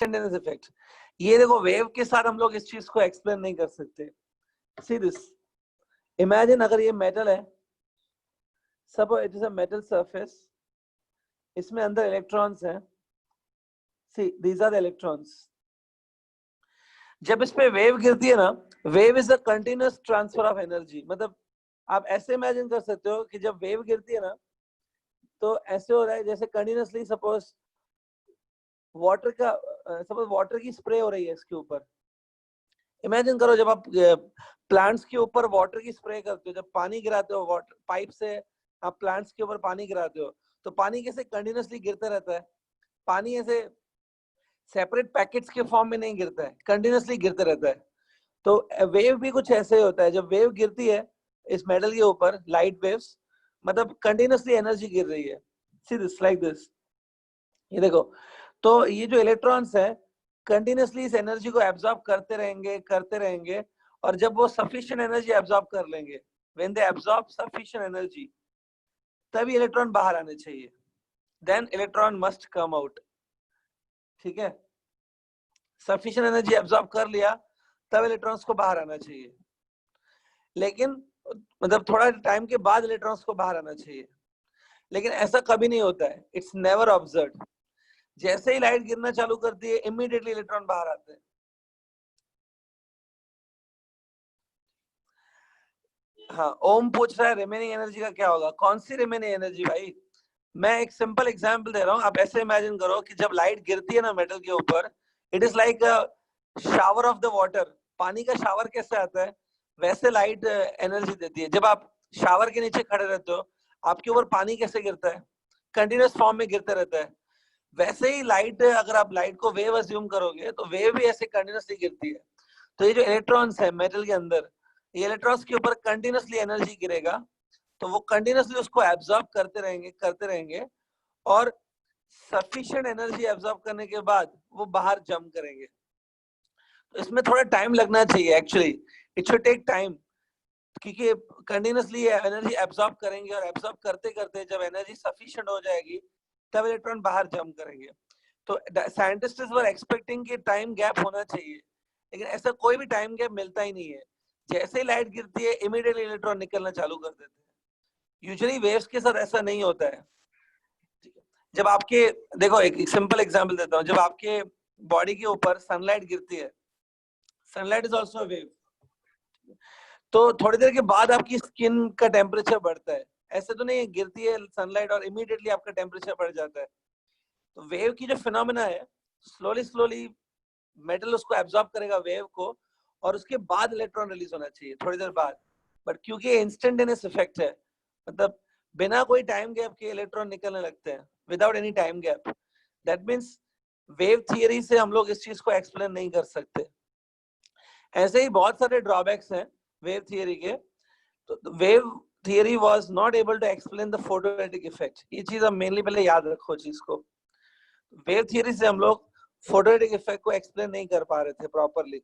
Instantaneous effect. ये देखो wave के साथ हम लोग इस चीज को एक्सप्लेन नहीं कर सकते। सी दिस, इमेजिन अगर ये मेटल है, suppose it is a metal surface, इसमें अंदर इलेक्ट्रॉन्स हैं, see these are the electrons. जब इस पे वेव गिरती है ना, wave is a continuous transfer of energy. मतलब आप ऐसे इमेजिन कर सकते हो कि जब वेव गिरती है ना, तो ऐसे हो रहा है जैसे कंटिन्यूअसली सपोज वाटर का, सपोज वाटर की स्प्रे हो रही है इसके ऊपर। इमेजिन करो जब आप प्लांट्स के ऊपर वाटर की स्प्रे करते हो, जब पानी गिराते हो वाटर पाइप से, आप प्लांट्स के ऊपर पानी गिराते हो, तो पानी कैसे कंटिन्यूअसली गिरता रहता है। पानी ऐसे सेपरेट पैकेट्स के फॉर्म में नहीं गिरता है, कंटिन्यूअसली गिरता रहता है। तो वेव भी कुछ ऐसे ही होता है, जब वेव गिरती है इस मेटल के ऊपर, लाइट वेव्स, मतलब कंटिन्यूअसली एनर्जी गिर रही है। सी दिस लाइक दिस, ये देखो। तो ये जो इलेक्ट्रॉन्स है कंटिन्यूअसली इस एनर्जी को एब्जॉर्ब करते रहेंगे, और जब वो सफिशिएंट एनर्जी एब्जॉर्ब कर लेंगे, when they absorb sufficient energy, तभी इलेक्ट्रॉन बाहर आने चाहिए, then electron must come out. ठीक है, सफिशिएंट एनर्जी एब्जॉर्ब कर लिया तब इलेक्ट्रॉन्स को बाहर आना चाहिए, लेकिन मतलब थोड़ा टाइम के बाद इलेक्ट्रॉन्स को बाहर आना चाहिए। लेकिन ऐसा कभी नहीं होता है, इट्स नेवर ऑब्जर्व्ड। जैसे ही लाइट गिरना चालू करती है, इमीडिएटली इलेक्ट्रॉन बाहर आते हैं। हाँ, ओम पूछ रहा है रिमेनिंग एनर्जी का क्या होगा। कौन सी रिमेनिंग एनर्जी भाई? मैं एक सिंपल एग्जांपल दे रहा हूँ। आप ऐसे इमेजिन करो कि जब लाइट गिरती है ना मेटल के ऊपर, it is like a shower of the water. पानी का शावर कैसे आता है, वैसे लाइट एनर्जी देती है। जब आप शावर के नीचे खड़े रहते हो, आपके ऊपर पानी कैसे गिरता है, कंटिन्यूअस फॉर्म में गिरता रहता है। वैसे ही लाइट, अगर आप लाइट को वेव अज्यूम करोगे, तो वेव भी ऐसे कंटिन्यूअसली गिरती है। तो ये जो इलेक्ट्रॉन्स है मेटल के अंदर, ये इलेक्ट्रॉन्स के ऊपर कंटिन्यूअसली एनर्जी गिरेगा, तो वो कंटिन्यूअसली उसको एब्जॉर्ब करते रहेंगे, और सफिशिएंट एनर्जी एब्जॉर्ब करने के बाद वो बाहर जंप करेंगे। तो इसमें थोड़ा टाइम लगना चाहिए actually, it should take time, क्योंकि कंटिन्यूअसली एनर्जी एब्जॉर्ब करेंगे, और एब्जॉर्ब करते करते जब एनर्जी सफिशिएंट हो जाएगी, तब इलेक्ट्रॉन बाहर जंप करेंगे। तो साइंटिस्ट वर एक्सपेक्टिंग कि टाइम गैप होना चाहिए, लेकिन ऐसा कोई भी टाइम गैप मिलता ही नहीं है। जैसे ही लाइट गिरती है, इमीडिएटली इलेक्ट्रॉन निकलना चालू कर देते हैं। यूजुअली वेव्स के साथ ऐसा नहीं होता है। जब आपके, देखो एक सिंपल एग्जांपल देता हूँ, जब आपके बॉडी के ऊपर सनलाइट गिरती है, सनलाइट इज आल्सो वेव, तो थोड़ी देर के बाद आपकी स्किन का टेम्परेचर बढ़ता है। ऐसे तो नहीं गिरती है सनलाइट और इमीडिएटली आपका टेम्परेचर बढ़ जाता है। तो वेव की जो फिनोमेना है, स्लोली स्लोली मेटल उसको एब्जॉर्ब करेगा वेव को, और उसके बाद इलेक्ट्रॉन रिलीज होना चाहिए थोड़ी देर बाद। बट क्योंकि इंस्टेंटेनियस इफेक्ट है, मतलब बिना कोई टाइम गैप के इलेक्ट्रॉन निकलने लगते हैं, without any time gap. That means wave theory से हम लोग इस चीज को एक्सप्लेन नहीं कर सकते। ऐसे ही बहुत सारे ड्रॉबैक्स हैं वेव थियरी के। तो wave theory was not able to explain the photoelectric effect. ये चीज आप मेनली पहले याद रखो चीज को। वेव थियरी से हम लोग फोटोएलेक्ट्रिक इफेक्ट को एक्सप्लेन नहीं कर पा रहे थे प्रॉपरली।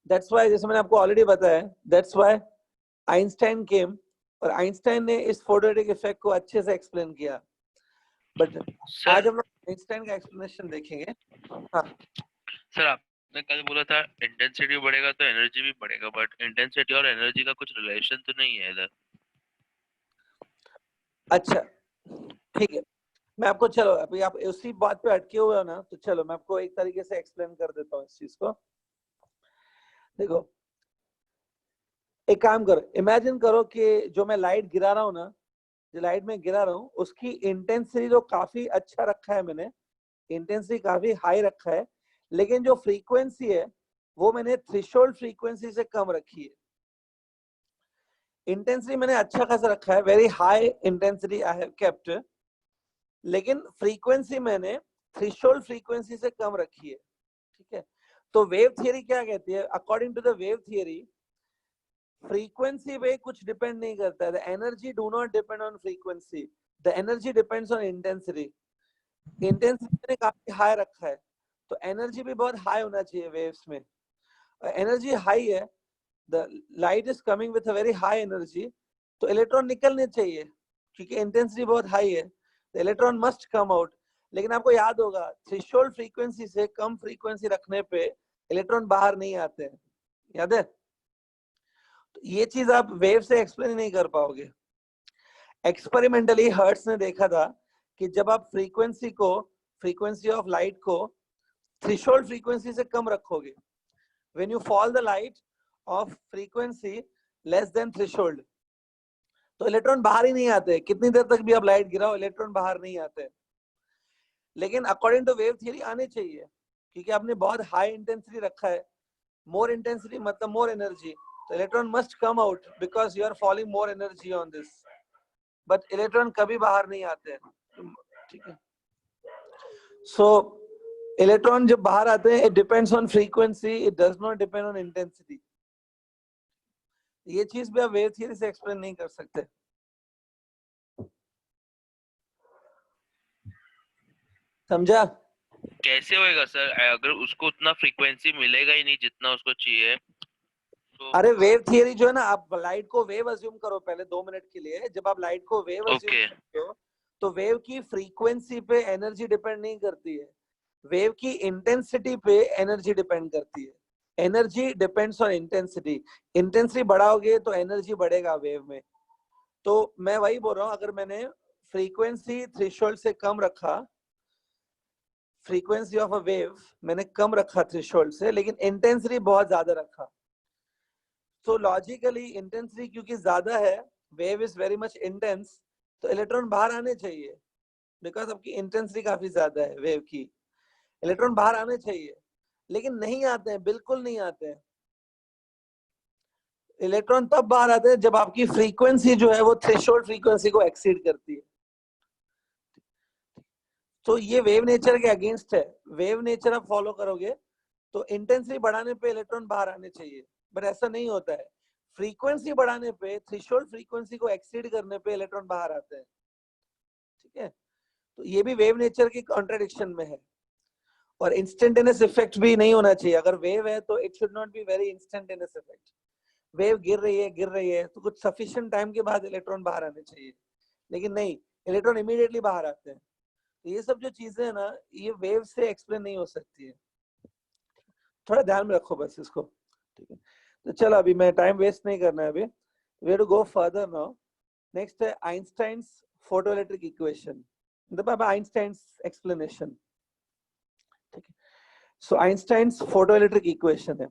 दैट्स व्हाई, जैसे मैंने आपको ऑलरेडी बताया, दैट्स व्हाई आइंस्टाइन केम, और आइंस्टाइन ने इस फोटोएलेक्ट्रिक इफेक्ट को अच्छे से एक्सप्लेन किया। बट आज हम लोग आइंस्टाइन का एक्सप्लेनेशन देखेंगे। हाँ सर, आपने कल बोला था इंटेंसिटी बढ़ेगा तो एनर्जी भी बढ़ेगा, बट इंटेंसिटी और एनर्जी का कुछ रिलेशन तो नहीं है इधर। अच्छा ठीक है, मैं आपको, चलो अभी आप उसी बात पे अटके हुए हो ना, तो चलो मैं आपको एक तरीके से एक्सप्लेन कर देता हूँ इस चीज को। देखो, एक काम करो, इमेजिन करो कि जो मैं लाइट गिरा रहा हूँ ना, जो लाइट में गिरा रहा हूँ, उसकी इंटेंसिटी तो काफी अच्छा रखा है मैंने, इंटेंसिटी काफी हाई रखा है, लेकिन जो फ्रीक्वेंसी है वो मैंने थ्रेशोल्ड फ्रीक्वेंसी से कम रखी है। इंटेंसिटी मैंने अच्छा खासा रखा है, very high intensity I have kept, लेकिन फ्रीक्वेंसी मैंने थ्रेशोल्ड फ्रीक्वेंसी से कम रखी है। ठीक है, तो वेव थियरी क्या कहती है? According to the wave theory, frequency पे कुछ डिपेंड नहीं करता है। The energy do not depend on frequency, the energy depends on intensity. Intensity मैंने काफी हाई रखा है, तो एनर्जी भी बहुत हाई होना चाहिए वेव्स में। एनर्जी हाई है, the light is coming with a very high energy, तो इलेक्ट्रॉन निकलने चाहिए, क्योंकि इंटेंसिटी बहुत हाई है, the electron must come out. लेकिन आपको याद होगा थ्रेशोल्ड फ्रीक्वेंसी से कम फ्रीक्वेंसी रखने पे इलेक्ट्रॉन बाहर नहीं आते हैं, याद है? तो ये चीज आप वेव से एक्सप्लेन नहीं कर पाओगे। एक्सपेरिमेंटली हर्ट्ज ने देखा था कि जब आप फ्रीक्वेंसी ऑफ लाइट को थ्रेशोल्ड फ्रीक्वेंसी से कम रखोगे, when you fall the light of frequency less than threshold, तो इलेक्ट्रॉन बाहर ही नहीं आते। कितनी देर तक भी आप लाइट गिराओ इलेक्ट्रॉन बाहर नहीं आते। लेकिन अकॉर्डिंग टू वेव थियरी आने चाहिए, क्योंकि आपने बहुत हाई इंटेंसिटी रखा है। मोर इंटेंसिटी मतलब मोर एनर्जी, तो electron must come out because you are falling more energy on this, but electron कभी बाहर नहीं आते हैं, ठीक है? सो इलेक्ट्रॉन जब बाहर आते हैं, it depends on frequency, it does not depend on intensity. ये चीज भी आप वेव थियरी से एक्सप्लेन नहीं कर सकते। समझा? कैसे होएगा सर, अगर उसको उतना फ्रीक्वेंसी मिलेगा ही नहीं जितना उसको चाहिए तो? अरे वेव थियरी जो है ना, आप लाइट को वेव अज्यूम करो पहले 2 मिनट के लिए। जब आप लाइट को वेव अज्यूम करते हो तो वेव की फ्रीक्वेंसी पे एनर्जी डिपेंड नहीं करती है, वेव की इंटेंसिटी पे एनर्जी डिपेंड करती है। Energy depends on intensity. Intensity बढ़ाओगे तो एनर्जी बढ़ेगा वेव में। तो मैं वही बोल रहा हूँ, अगर मैंने फ्रीक्वेंसी थ्रेशोल्ड से कम रखा, फ्रीक्वेंसी ऑफ अ वेव मैंने कम रखा थ्रेशोल्ड से, लेकिन इंटेंसिटी बहुत ज्यादा रखा, तो लॉजिकली इंटेंसिटी क्योंकि ज्यादा है, wave is very much intense, तो इलेक्ट्रॉन बाहर आने चाहिए बिकॉज आपकी इंटेंसिटी काफी ज्यादा है वेव की। इलेक्ट्रॉन बाहर आने चाहिए, लेकिन नहीं आते हैं, बिल्कुल नहीं आते हैं। इलेक्ट्रॉन तब बाहर आते हैं जब आपकी फ्रीक्वेंसी जो है वो थ्रेशोल्ड फ्रीक्वेंसी को एक्सीड करती है। तो ये वेव नेचर के अगेंस्ट है। वेव नेचर आप फॉलो करोगे तो इंटेंसिटी बढ़ाने पे इलेक्ट्रॉन बाहर आने चाहिए, बट ऐसा नहीं होता है। फ्रीक्वेंसी बढ़ाने पे, थ्रेशोल्ड फ्रीक्वेंसी को एक्सीड करने पे इलेक्ट्रॉन बाहर आते हैं, ठीक है? तो ये भी वेव नेचर की कॉन्ट्रडिक्शन में है। और इंस्टेंटेनियस इफेक्ट भी नहीं होना चाहिए। अगर वेव है तो it should not be very instantaneous effect. Wave गिर रही है तो कुछ सफिशिएंट टाइम के बाद इलेक्ट्रॉन बाहर आने चाहिए, लेकिन नहीं, इलेक्ट्रॉन इमीडिएटली बाहर आते हैं। तो ये सब जो चीजें है ना, ये वेव से एक्सप्लेन नहीं हो सकती है। थोड़ा ध्यान में रखो बस इसको, ठीक है? तो चलो अभी मैं टाइम वेस्ट नहीं करना है, अभी we have to go further now. Next है आइंस्टाइन्स फोटोइलेक्ट्रिक इक्वेशन, मतलब आइंस्टाइन्स एक्सप्लेनेशन, ठीक है? सो आइंस्टाइन्स फोटोइलेक्ट्रिक इक्वेशन है,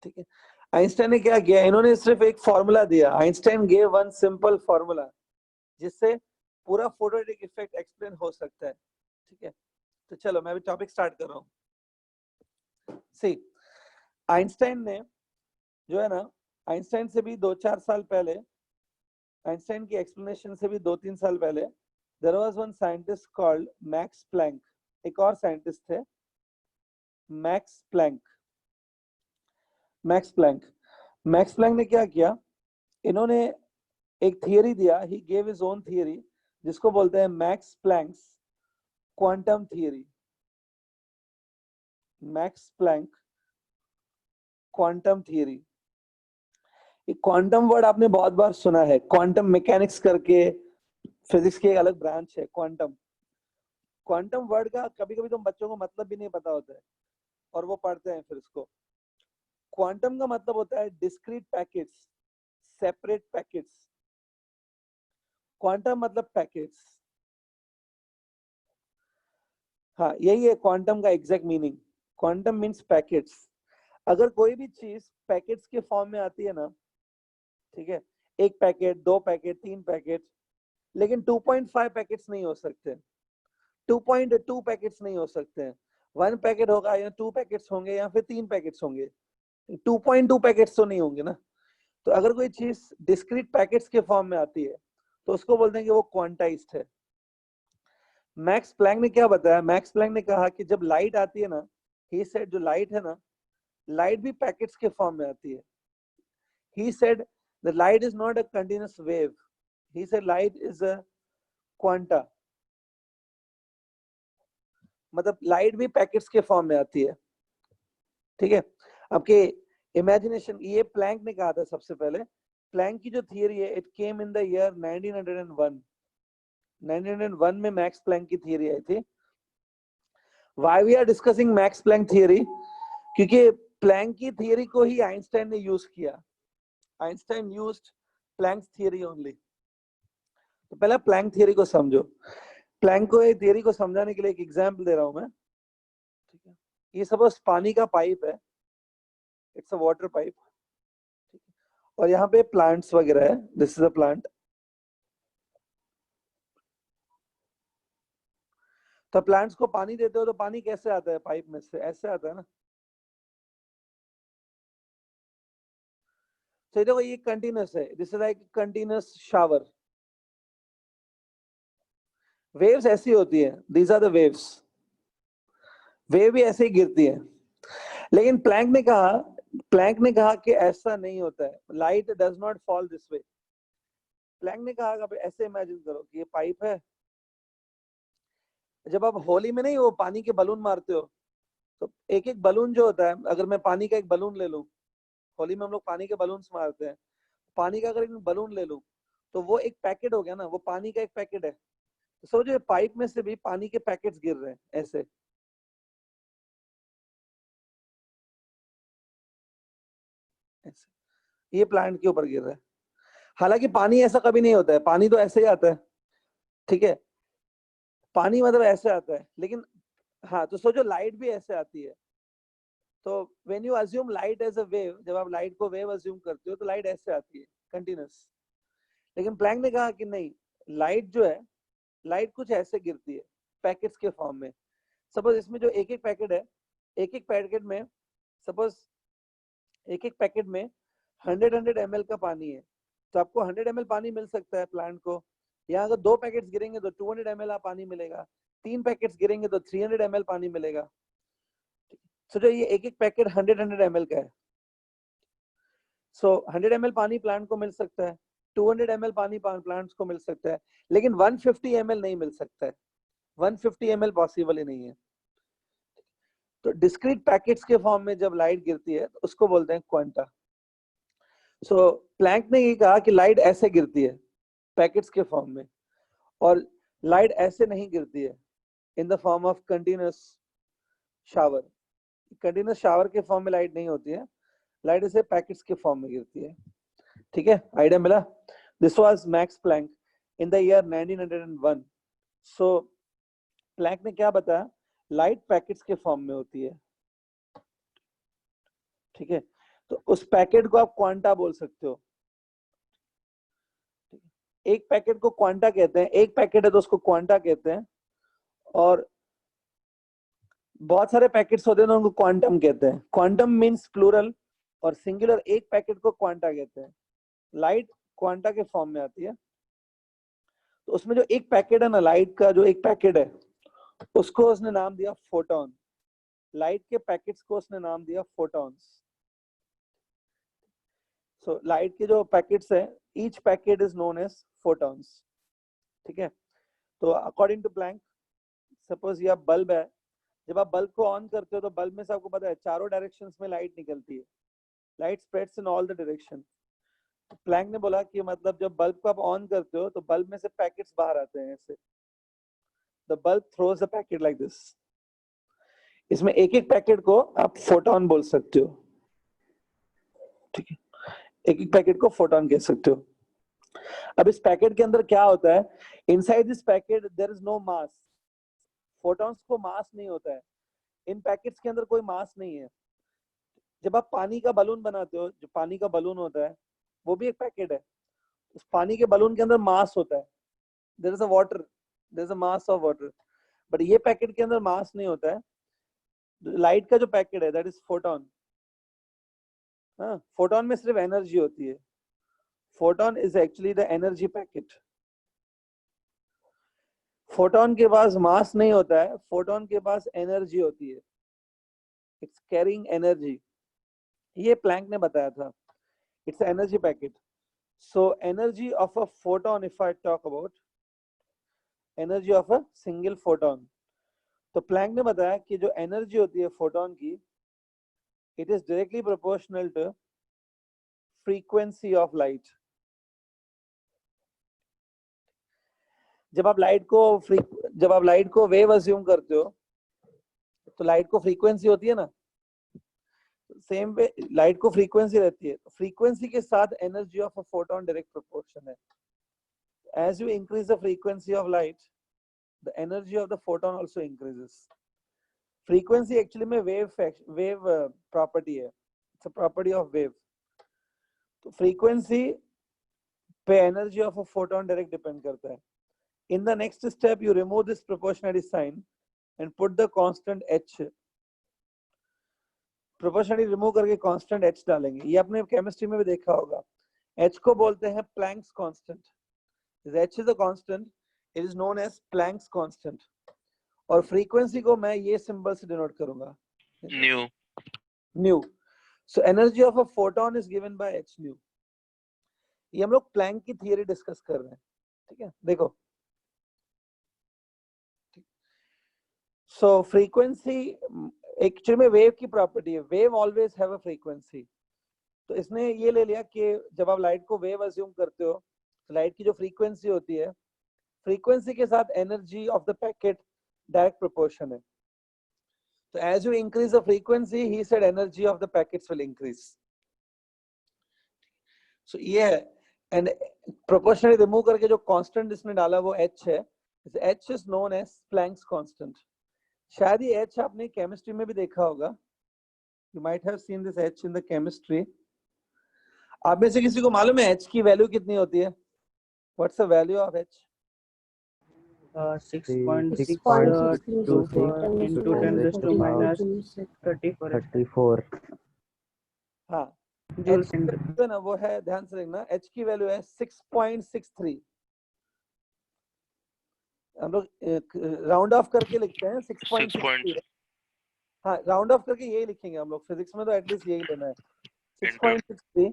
ठीक है? आइंस्टाइन ने क्या किया, इन्होंने सिर्फ एक फॉर्मूला दिया। Einstein gave one simple formula जिससे पूरा फोटोइलेक्ट्रिक इफेक्ट एक्सप्लेन हो सकता है, ठीक है? तो चलो मैं अभी टॉपिक स्टार्ट कर रहा हूँ। सी, आइंस्टाइन ने जो है ना, आइंस्टाइन से भी 2-4 साल पहले, आइंस्टाइन की एक्सप्लेनेशन से भी 2-3 साल पहले, there was one scientist called Max Planck. एक और साइंटिस्ट थे, Max Planck. Max Planck Max Planck ने क्या किया, इन्होंने एक थियरी दिया, he gave his own theory, जिसको बोलते हैं Max Planck's quantum theory. Max Planck quantum theory. Quantum word आपने बहुत बार सुना है, क्वांटम मैकेनिक्स करके फिजिक्स की एक अलग ब्रांच है क्वांटम। क्वांटम वर्ड का कभी कभी तो बच्चों को मतलब भी नहीं पता होता है और वो पढ़ते हैं फिर इसको। क्वांटम का मतलब होता है discrete packets, separate packets. Quantum मतलब पैकेट्स, हाँ यही है क्वांटम का exact meaning. Quantum means packets. अगर कोई भी चीज पैकेट्स के फॉर्म में आती है ना, ठीक है, 1 पैकेट, 2 पैकेट, 3 पैकेट, लेकिन 2.5 पैकेट्स नहीं हो सकते, 2.2 पैकेट्स नहीं हो सकते हैं। 1 पैकेट होगा या 2 पैकेट्स होंगे या फिर 3 पैकेट्स होंगे, 2.2 पैकेट्स तो नहीं होंगे ना। तो अगर कोई चीज डिस्क्रीट पैकेट्स के फॉर्म में आती है तो उसको बोलते हैं कि वो क्वांटाइज्ड है। मैक्स प्लैंक ने क्या बताया, मैक्स प्लैंक ने कहा कि जब लाइट आती है ना, ही सेड जो लाइट है ना, लाइट भी पैकेट्स के फॉर्म में आती है। He said the light is not a continuous wave, he said light is a quanta, मतलब लाइट भी पैकेट्स के फॉर्म में आती है, ठीक है? आपके इमेजिनेशन, ये प्लैंक ने कहा था सबसे पहले। प्लैंक की जो थियरी है, it came in the year 1901। 1901 में मैक्स प्लैंक की थियरी आई थी। Why we are discussing Max Planck theory? क्योंकि प्लैंक की थियरी को ही आइंस्टाइन ने यूज किया। Einstein used Planck's theory only. तो पहले प्लैंक थियरी को समझो। प्लैंक को ये थियरी को समझाने के लिए एक एग्जांपल दे रहा हूं मैं, ठीक है? ये सपोज पानी का पाइप है, इट्स अ वाटर पाइप, और यहाँ पे प्लांट्स वगैरह है, दिस इज अ प्लांट। तो प्लांट्स को पानी देते हो तो पानी कैसे आता है? पाइप में से ऐसे आता है ना। तो देखो ये कंटिन्यूस है, this is like continuous shower. Waves ऐसी होती है, these are the waves. Wave भी ऐसे ही गिरती है। लेकिन प्लैंक ने कहा कि ऐसा नहीं होता है, light does not fall this way. Planck ने कहा कि ऐसे इमेजिन करो कि ये पाइप है, जब आप होली में नहीं वो पानी के बलून मारते हो, तो एक एक बलून जो होता है, अगर मैं पानी का एक बलून ले लूं, होली में हम लोग पानी के बलून मारते हैं, पानी का अगर एक बलून ले लूं तो वो एक पैकेट हो गया ना, वो पानी का एक पैकेट है। तो सोचो पाइप में से भी पानी के पैकेट्स गिर रहे हैं ऐसे। ऐसे ये प्लांट के ऊपर गिर रहा है। हालांकि पानी ऐसा कभी नहीं होता है, पानी तो ऐसे ही आता है, ठीक है? पानी मतलब ऐसे आता है, लेकिन हाँ, तो सोचो लाइट भी ऐसे आती है। तो when you assume light as a wave, जब आप लाइट को वेव अज्यूम करते हो तो लाइट ऐसे आती है, कंटिन्यूस। लेकिन प्लैंक ने कहा कि नहीं, लाइट जो है, लाइट कुछ ऐसे गिरती है पैकेट्स के फॉर्म में। सपोज इसमें जो एक एक पैकेट है, एक एक पैकेट में, सपोज एक एक पैकेट में 100 ml का पानी है, तो आपको 100 ml पानी मिल सकता है प्लांट को। या अगर 2 पैकेट्स गिरेंगे तो 200 ml पानी मिलेगा, 3 पैकेट्स गिरेंगे तो 300 ml पानी मिलेगा। सोचो ये एक एक पैकेट 100 ml का है, सो 100 ml पानी प्लांट को मिल सकता है, 200 ml पानी प्लांट्स को मिल सकता है, लेकिन 150 ml नहीं मिल सकता है। 150 ml पॉसिबल ही नहीं है। तो डिस्क्रीट पैकेट्स के फॉर्म में जब लाइट गिरती है तो उसको बोलते हैं क्वांटा। सो प्लैंक ने ये कहा कि लाइट ऐसे गिरती है पैकेट्स के फॉर्म में, और लाइट ऐसे नहीं गिरती है in the form of continuous shower. Continuous shower के फॉर्म में लाइट नहीं होती है, लाइट इसे पैकेट्स के फॉर्म में गिरती है। ठीक है, आइडिया मिला? This was Max Planck in the year 1901। So Planck ने क्या बताया? लाइट पैकेट्स के फॉर्म में होती है, ठीक है? तो उस पैकेट को आप क्वांटा बोल सकते हो। एक पैकेट को क्वांटा कहते हैं, एक पैकेट है तो उसको क्वांटा कहते हैं, और बहुत सारे पैकेट्स होते हैं तो उनको क्वांटम कहते हैं। क्वांटम मींस प्लूरल, और सिंगुलर एक पैकेट को क्वांटा कहते हैं। लाइट क्वांटा के फॉर्म में आती है। तो उसमें जो एक पैकेट है ना, लाइट का जो एक पैकेट है, उसको उसने नाम दिया फोटोन। लाइट के पैकेट्स को उसने नाम दिया फोटॉन्स। सो लाइट के जो पैकेट्स है, each packet is known as photons, ठीक है? तो अकॉर्डिंग टू प्लैंक, सपोज ये बल्ब है, जब आप बल्ब को ऑन करते हो तो बल्ब में से आपको पता है चारों डायरेक्शंस में लाइट निकलती है, light spreads in all the direction. Planck ने बोला कि मतलब जब बल्ब को आप ऑन करते हो तो बल्ब में से पैकेट्स बाहर आते हैं ऐसे। The bulb throws the packet like this. इसमें एक एक पैकेट को आप फोटोन बोल सकते हो, ठीक है? एक एक पैकेट को फोटोन कह सकते हो। अब इस पैकेट के अंदर क्या होता है? Inside this packet there is no mass. Photons को मास नहीं होता है, इन पैकेट्स के अंदर कोई मास नहीं है। जब आप पानी का बलून बनाते हो, जो पानी का बलून होता है वो भी एक पैकेट है। उस पानी के बलून के अंदर मास होता है, there is a water, there is a mass of water. But ये पैकेट के अंदर मास नहीं होता है। लाइट का जो पैकेट है दैट इज फोटोन। हाँ, फोटोन में सिर्फ एनर्जी होती है। Photon is actually the energy packet. Photon के पास मास नहीं होता है, फोटोन के पास एनर्जी होती है, इट्स कैरिंग एनर्जी। ये प्लैंक ने बताया था, it's energy packet. So energy of a photon, if I talk about energy of a single photon, तो प्लैंक ने बताया कि जो एनर्जी होती है फोटोन की, it is directly proportional to frequency of light. जब आप लाइट को वेव अज्यूम करते हो, तो लाइट को फ्रीक्वेंसी होती है ना, सेम वे लाइट को फ्रीक्वेंसी रहती है, फ्रीक्वेंसी के साथ energy of a photon direct proportion है. As you increase the frequency of light, the energy of the photon also increases. Frequency actually में वेव प्रॉपर्टी है, it's a property of wave. तो frequency पे energy of a photon direct depend करता है. In the next step, you remove this proportionality sign and put the constant h. Proportionality remove करके constant h डालेंगे. ये आपने chemistry में भी देखा होगा. h को बोलते हैं Planck's constant. h is a constant. It is known as Planck's constant. और frequency को मैं ये symbol से denote करूंगा. New. Nu. So energy of a photon is given by h nu. ये हम लोग Planck की theory discuss कर रहे हैं. ठीक है, देखो. So frequency एक्चुअली में वेव की प्रॉपर्टी है, wave always have a frequency. तो इसने ये ले लिया कि जब आप लाइट को वेव अज्यूम करते हो, तो लाइट की जो फ्रीक्वेंसी होती है, फ्रीक्वेंसी के साथ energy of the packet direct proportion है. तो as you increase the frequency, he said energy of the packets will increase. So ये है. एंड प्रोपोर्शनली रिमूव करके जो कांस्टेंट इसने डाला वो h है. h is known as Planck's constant. शायद ये h आपने केमिस्ट्री में भी देखा होगा. You might have seen this h in the chemistry. आप में से किसी को मालूम है h की वैल्यू कितनी होती है? What's the value of h? 6.624 into 10 raised to minus 34. हाँ, जूल h जो है ना वो है, ध्यान से देखना, h की वैल्यू है 6.63. हम लोग राउंड ऑफ करके लिखते हैं 6.63. हाँ, राउंड ऑफ करके यही लिखेंगे हम लोग. फिजिक्स में तो एटलीस्ट यही लेना है. 6.63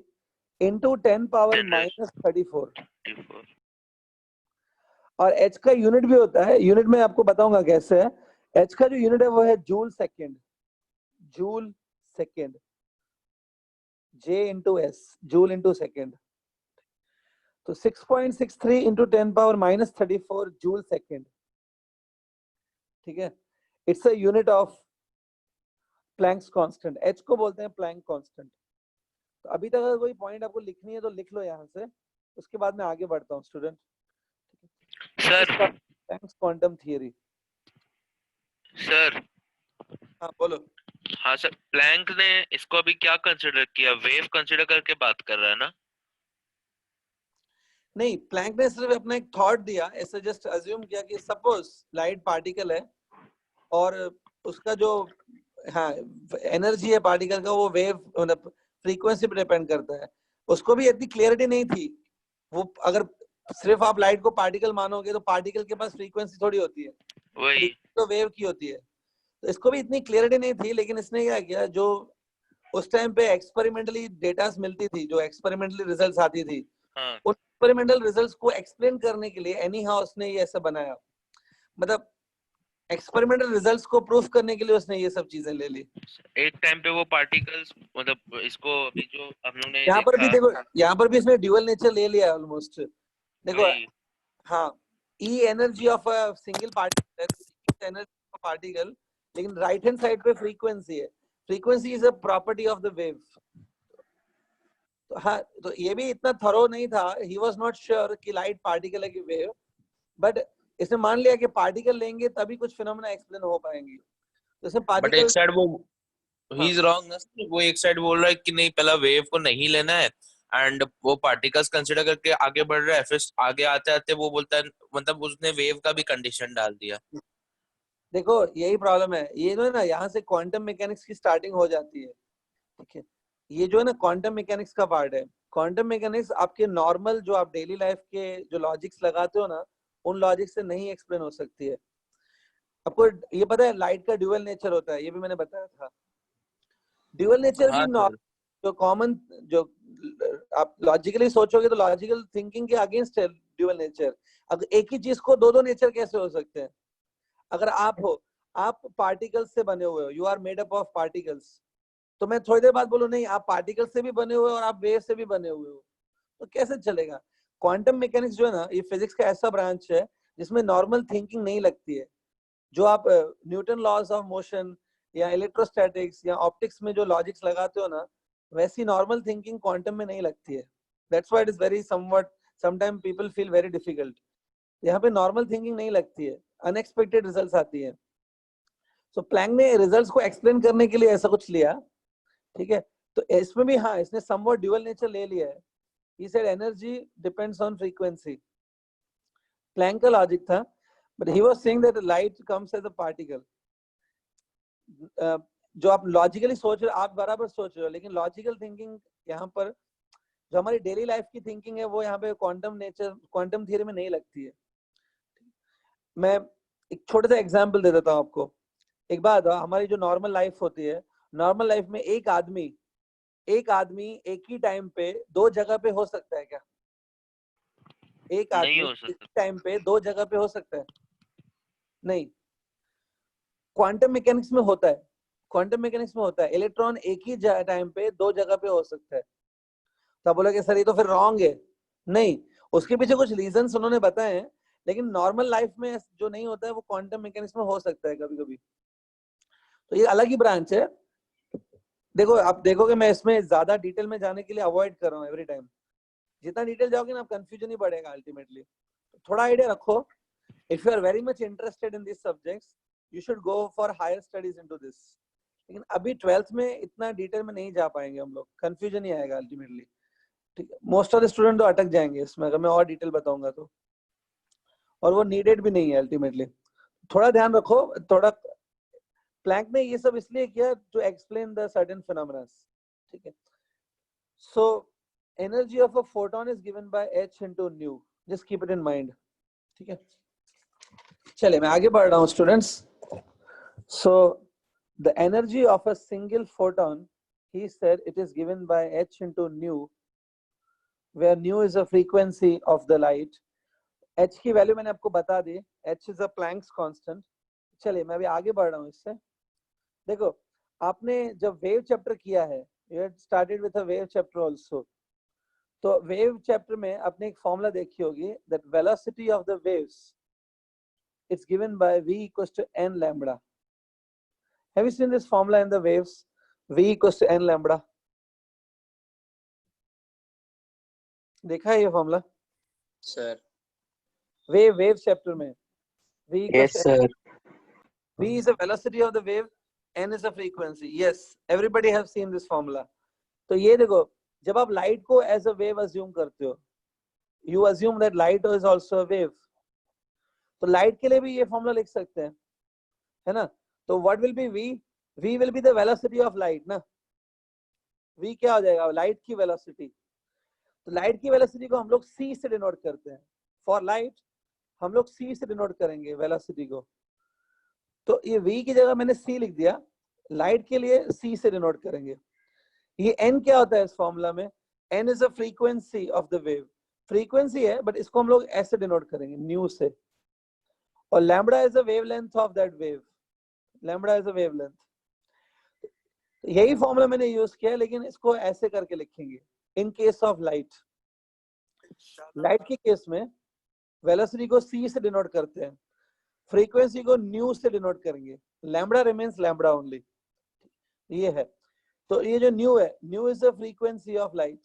into 10 पावर माइनस 34. और h का यूनिट भी होता है. यूनिट में आपको बताऊंगा कैसे है. h का जो यूनिट है वो है joule second. Joule second, j into s, joule into second. तो 6.63 into 10 power minus 34 joule second. ठीक है, it's a unit of Planck's constant. h को बोलते हैं प्लैंक कांस्टेंट. तो अभी तक अगर कोई पॉइंट आपको लिखनी है तो लिख लो यहाँ से, उसके बाद मैं आगे बढ़ता हूँ student. Sir, Planck's quantum theory. Sir. हाँ बोलो. हाँ सर, प्लैंक ने इसको अभी क्या कंसीडर किया? वेव कंसीडर करके बात कर रहा है ना? नहीं, प्लैंक ने सिर्फ अपना एक थॉट दिया, ऐसे जस्ट अज्यूम किया कि सपोज लाइट पार्टिकल है और उसका जो हाँ एनर्जी है पार्टिकल का, वो वेव मतलब फ्रीक्वेंसी पे डिपेंड करता है. उसको भी इतनी क्लियरिटी नहीं थी. वो अगर सिर्फ आप लाइट को पार्टिकल मानोगे तो पार्टिकल के पास फ्रीक्वेंसी थोड़ी होती है, वही तो वेव की होती है. तो इसको भी इतनी क्लियरिटी नहीं थी, लेकिन इसने क्या किया, जो उस टाइम पे एक्सपेरिमेंटली डेटा मिलती थी, जो एक्सपेरिमेंटली रिजल्ट्स आती थी, हाँ. उन एक्सपेरिमेंटल रिजल्ट्स को एक्सप्लेन करने के लिए एनी हाउ उसने ये ऐसा बनाया. मतलब एक्सपेरिमेंटल रिजल्ट्स को प्रूफ करने के लिए उसने ये सब चीजें ले ली. एक टाइम पे वो पार्टिकल्स, मतलब इसको अभी जो हम लोग ने यहाँ पर भी देखा, देखो, यहाँ पर भी इसने ड्यूअल नेचर ले लिया ऑलमोस्ट. देखो वही हाँ, ई energy of a single particle, energy of particle, लेकिन राइट हैंड साइड पे फ्रीक्वेंसी है. Frequency is a property of the wave. तो हाँ, तो ये भी इतना थरो नहीं था. ही वाज नॉट श्योर कि लाइट पार्टिकल है कि वेव, बट इसने मान लिया कि पार्टिकल लेंगे तभी कुछ फिनोमेना एक्सप्लेन हो पाएंगे. तो इसमें बट पार्टिकल एक साइड वो ही इज हाँ. रॉन्ग ना. वो एक साइड बोल रहा है कि नहीं, पहला वेव को नहीं लेना है एंड वो पार्टिकल्स कंसीडर करके आगे बढ़ रहा है. फिर आगे आते आते वो बोलता है, मतलब उसने वेव का भी कंडीशन डाल दिया. देखो यही प्रॉब्लम है. ये जो है ना, यहाँ से क्वांटम मैकेनिक्स की स्टार्टिंग हो जाती है. ठीक है, ये जो है ना क्वांटम मैकेनिक्स का पार्ट है. क्वांटम मैकेनिक्स आपके नॉर्मल जो आप डेली लाइफ के जो लॉजिक्स लगाते हो ना, उन लॉजिक से नहीं एक्सप्लेन हो सकती है. आपको ये पता है लाइट का ड्यूअल नेचर होता है, ये भी मैंने बताया था. ड्यूअल नेचर हाँ भी सर. जो कॉमन, जो आप लॉजिकली सोचोगे तो लॉजिकल थिंकिंग के अगेंस्ट है ड्यूअल नेचर. अगर एक ही चीज को दो दो नेचर कैसे हो सकते हैं? अगर आप हो, आप पार्टिकल्स से बने हुए हो, you are made up of particles, तो मैं थोड़ी देर बाद बोलूं नहीं आप पार्टिकल से भी बने हुए हो और आप वेव से भी बने हुए हो, तो कैसे चलेगा? क्वांटम मैकेनिक्स जो है ना, ये फिजिक्स का ऐसा ब्रांच है जिसमें नॉर्मल थिंकिंग नहीं लगती है. जो आप न्यूटन लॉज ऑफ मोशन, या इलेक्ट्रोस्टैटिक्स या ऑप्टिक्स में जो लॉजिक्स लगाते हो ना, वैसी नॉर्मल थिंकिंग क्वांटम में नहीं लगती है. That's why it is very somewhat sometime people feel very difficult. यहाँ पे नॉर्मल थिंकिंग नहीं लगती है, अनएक्सपेक्टेड रिजल्ट्स आती है. सो प्लैंक ने रिजल्ट्स को एक्सप्लेन करने के लिए ऐसा कुछ लिया, ठीक है. तो इसमें भी हाँ, इसने समवट ड्यूअल नेचर ले लिया है. He said energy depends on frequency. Planck का लॉजिक था, but he was saying that light comes as a particle. जो आप लॉजिकली सोच रहे हो, आप बराबर सोच रहे हो, लेकिन लॉजिकल थिंकिंग यहाँ पर जो हमारी डेली लाइफ की थिंकिंग है वो यहाँ पे क्वांटम थियरी में नहीं लगती है. मैं एक छोटा सा एग्जांपल दे देता हूँ आपको. एक बात, हमारी जो नॉर्मल लाइफ होती है, नॉर्मल लाइफ में एक आदमी एक ही टाइम पे दो जगह पे हो सकता है क्या? एक नहीं आदमी हो एक सकता. टाइम पे दो जगह पे हो सकता है? नहीं. क्वांटम मैकेनिक्स में होता है. क्वांटम मैकेनिक्स में होता है इलेक्ट्रॉन एक ही टाइम पे दो जगह पे हो सकता है. तो बोलोगे सर ये तो फिर रॉन्ग है. नहीं, उसके पीछे कुछ रीजंस उन्होंने बताए हैं, लेकिन नॉर्मल लाइफ में जो नहीं होता है वो क्वांटम मैकेनिक्स में हो सकता है कभी कभी. तो ये अलग ही ब्रांच है. देखो, आप देखोगे मैं इसमें ज्यादा डिटेल में जाने के लिए अवॉइड कर रहा हूँ एवरी टाइम. जितना डिटेल जाओगे ना, कंफ्यूजन ही बढ़ेगा अल्टीमेटली. थोड़ा आइडिया रखो. If you are very much interested in this subjects, you should go for higher studies into this. लेकिन अभी 12th में इतना डिटेल में नहीं जा पाएंगे हम लोग, कंफ्यूजन ही आएगा अल्टीमेटली. ठीक है, मोस्ट ऑफ द स्टूडेंट तो अटक जाएंगे इसमें अगर मैं और डिटेल बताऊंगा तो, और वो नीडेड भी नहीं है अल्टीमेटली. थोड़ा ध्यान रखो. थोड़ा प्लैंक ने ये सब इसलिए किया to explain the certain phenomena. ठीक है. So energy of a photon is given by h into nu. Just keep it in mind. ठीक है, चलिए मैं आगे बढ़ रहा हूँ students. So the energy of a single photon, he said it is given by h into nu, where nu is a frequency of the light. h की value मैंने आपको बता दी. h is a Planck's constant. चलिए मैं अभी आगे बढ़ रहा हूँ इससे. देखो, आपने जब वेव चैप्टर किया है, you had started with a wave chapter also. तो वेव चैप्टर में आपने एक फॉर्मूला देखी होगी, that velocity of the waves it's given by v equals to n lambda. Have you seen this formula in the waves? v equals to n lambda. देखा है ये formula sir? Wave chapter में? v equals yes to n. Sir. v is the velocity of the wave, n is the frequency. Yes, everybody have seen this formula. तो ये देखो, जब आप light को एज अ वेव अज्यूम करते हो, you assume that light is also a wave. तो light के लिए भी ये फॉर्मूला लिख सकते हैं, है ना. तो what will be v? v will be the velocity of light ना. v क्या हो जाएगा? लाइट की वेलोसिटी. तो लाइट की वेलोसिटी को हम लोग c से डिनोट करते हैं. फॉर लाइट हम लोग c से डिनोट करेंगे वेलोसिटी को. तो ये v की जगह मैंने c लिख दिया. लाइट के लिए c से डिनोट करेंगे. ये n क्या होता है इस फॉर्मूला में? n is a frequency of the wave. Frequency है, बट इसको हम लोग ऐसे डिनोट करेंगे, न्यू से. और lambda is a wavelength of that wave. Lambda is a wavelength. यही फॉर्मूला मैंने यूज किया है, लेकिन इसको ऐसे करके लिखेंगे. In case of light, light के केस में वेलोसिटी को c से डिनोट करते हैं, फ्रीक्वेंसी को न्यू से डिनोट करेंगे. Lambda remains lambda only. ये है. तो ये जो न्यू है, nu is the frequency of light.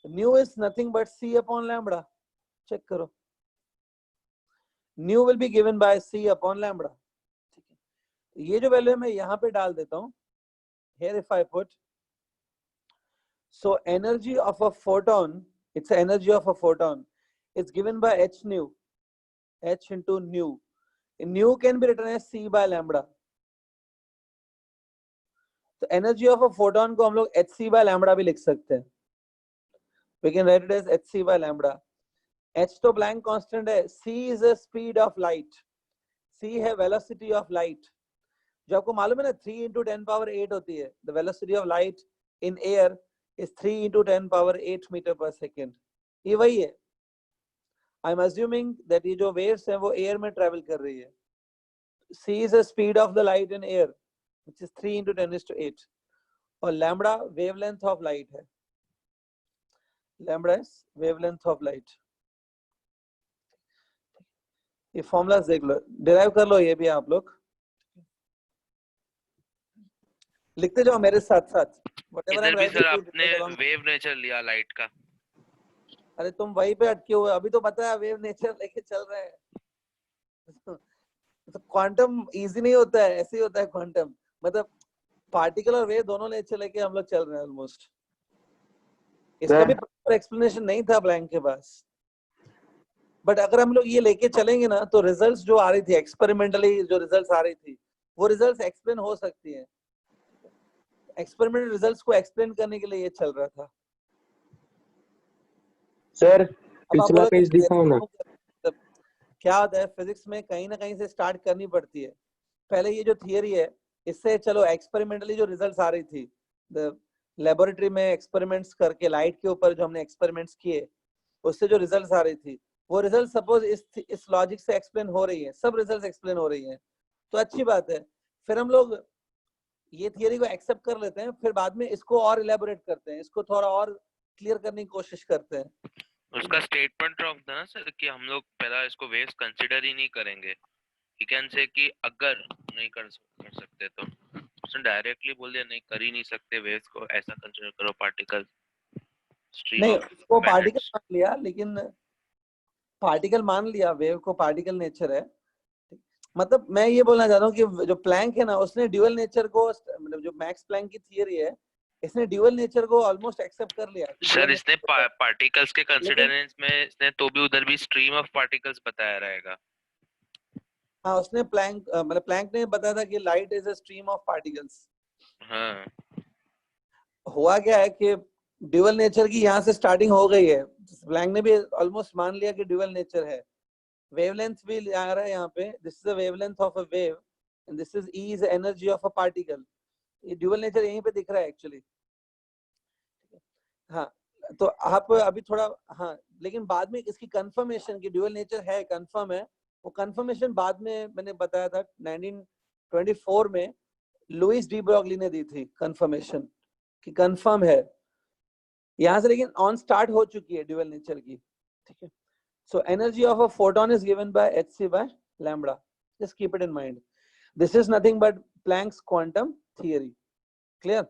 Nu is nothing but c upon lambda. Check करो, nu will be given by c upon lambda. ठीक है, ये जो वैल्यू है मैं यहाँ पे डाल देता हूँ. Here if I put, so energy of a photon, it's the energy of a photon, it's given by h nu, h into nu. Nu can be written as c by lambda. तो energy of a photon को हम लोग hc by lambda भी लिख सकते हैं. We can write it as hc by lambda. h तो blank constant है. c is the speed of light. c है velocity of light. जो आपको मालूम है ना, 3 into 10 power 8 होती है. The velocity of light in air is 3 into 10 power 8 meter per second. ये वही है. I am assuming that ये जो waves हैं वो air में travel कर रही है. c is the speed of the light in air, which is 3 into 10 to 8. और lambda wavelength of light है. Lambda is wavelength of light. ये formulas देख लो, derive कर लो ये भी आप लोग. लिखते जाओ मेरे साथ साथ, whatever इधर I'm भी writing, सर you आपने write along. वेव नेचर लिया लाइट का। अरे तुम वहीं पे अटके हुए, अभी तो पता है वेव नेचर लेके चल रहे हैं। तो क्वांटम इजी नहीं होता है, ऐसे ही होता है क्वांटम, मतलब पार्टिकल और वेव दोनों नेचर लेके हम लोग चल रहे हैं ऑलमोस्ट। इसका भी प्रॉपर एक्सप्लेनेशन नहीं था प्लैंक के पास, बट अगर हम लोग ये लेके चलेंगे ना तो रिजल्ट्स जो आ रही थी एक्सपेरिमेंटली, जो रिजल्ट्स आ रही थी वो रिजल्ट्स एक्सप्लेन हो सकती है। एक्सपेरिमेंटल रिजल्ट्स को एक्सप्लेन करने के लिए ये चल रहा था। सर अब आप पिछला बोलोगे पेज दिखाओ ना। मतलब क्या होता है, फिजिक्स में कहीं ना कहीं से स्टार्ट करनी पड़ती है। पहले ये जो थियरी है, इससे चलो एक्सपेरिमेंटली जो रिजल्ट्स आ रही थी, लेबोरेटरी में एक्सपेरिमेंट्स करके लाइट के ऊपर जो हमने एक्सपेरिमेंट्स किए, उससे जो रिजल्ट्स आ रही थी वो रिजल्ट सपोज इस लॉजिक से एक्सप्लेन हो रही है, सब रिजल्ट्स एक्सप्लेन हो रही है, तो अच्छी बात है। फिर हम लोग ये थियरी को एक्सेप्ट कर लेते हैं, फिर बाद में इसको और इलेबोरेट करते हैं, इसको थोड़ा और क्लियर करने की कोशिश करते हैं। उसका स्टेटमेंट रॉन्ग था ना सर कि हम लोग पहला इसको वेव्स कंसीडर ही नहीं करेंगे। ही कैन से कि अगर नहीं कर सकते तो उसने डायरेक्टली बोल दिया नहीं कर ही नहीं सकते वेव्स को, ऐसा कंसीडर करो पार्टिकल स्ट्रीम नहीं, ऑफ वो पार्टिकल प्लैनेट्स। मान लिया, लेकिन पार्टिकल मान लिया, वेव को पार्टिकल नेचर है। मतलब मैं ये बोलना चाहता हूँ कि जो प्लैंक है ना, उसने ड्यूअल नेचर को, मतलब जो मैक्स प्लैंक की थियरी है, इसने ड्यूअल नेचर को ऑलमोस्ट एक्सेप्ट कर लिया। सर इसने पार्टिकल्स के लेकिन कंसीडरेंस में इसने तो भी उधर भी स्ट्रीम ऑफ पार्टिकल्स बताया रहेगा। हाँ, उसने प्लैंक मतलब प्लैंक ने बताया था कि light is a stream of particles. हाँ हुआ क्या है कि ड्यूअल नेचर की यहाँ से स्टार्टिंग हो गई है, प्लैंक ने भी ऑलमोस्ट मान लिया कि ड्यूअल नेचर है। वेवलेंथ भी आ रहा है यहाँ पे, this is the wavelength of a wave and this is E is energy of a particle. ये ड्यूअल नेचर यहीं पे दिख रहा है एक्चुअली। हाँ, तो आप अभी थोड़ा, हाँ, लेकिन बाद में इसकी कंफर्मेशन की ड्यूअल नेचर है, कंफर्म है, वो कंफर्मेशन बाद में मैंने बताया था 1924 में लुइस डी ब्रॉगली ने दी थी कंफर्मेशन कि कंफर्म है यहाँ से, लेकिन ऑन स्टार्ट हो चुकी है ड्यूअल नेचर की। ठीक है, so energy of a photon is given by hc by lambda, just keep it in mind. This is nothing but Planck's quantum theory. Clear?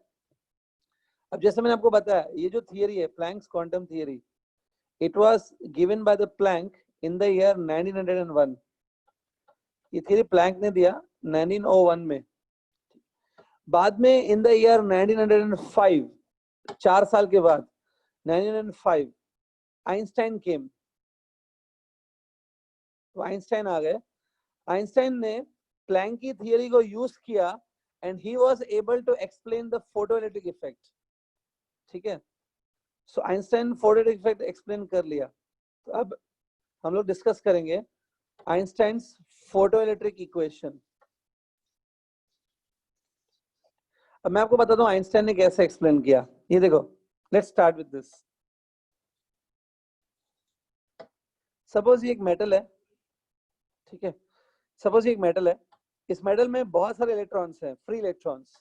अब जैसे मैंने आपको बताया, ये जो थियरी है Planck's quantum theory, it was given by the Planck in the year 1901. ये theory Planck ने दिया 1901 में। बाद में इन द ईयर 1905, 4 साल के बाद 1905 आइंस्टाइन केम। तो आइंस्टाइन आ गए। आइंस्टाइन ने प्लैंक की थियरी को यूज किया and he was able to explain the photoelectric effect. ठीक है, so Einstein photoelectric effect explain कर लिया। तो अब हम लोग डिस्कस करेंगे आइंस्टाइन्स फोटोइलेक्ट्रिक इक्वेशन। अब मैं आपको बताता हूँ आइंस्टाइन ने कैसे एक्सप्लेन किया। ये देखो, let's start with this. Suppose ये एक मेटल है, ठीक है, सपोज ये एक मेटल है, इस मेटल में बहुत सारे इलेक्ट्रॉन्स हैं, फ्री इलेक्ट्रॉन्स,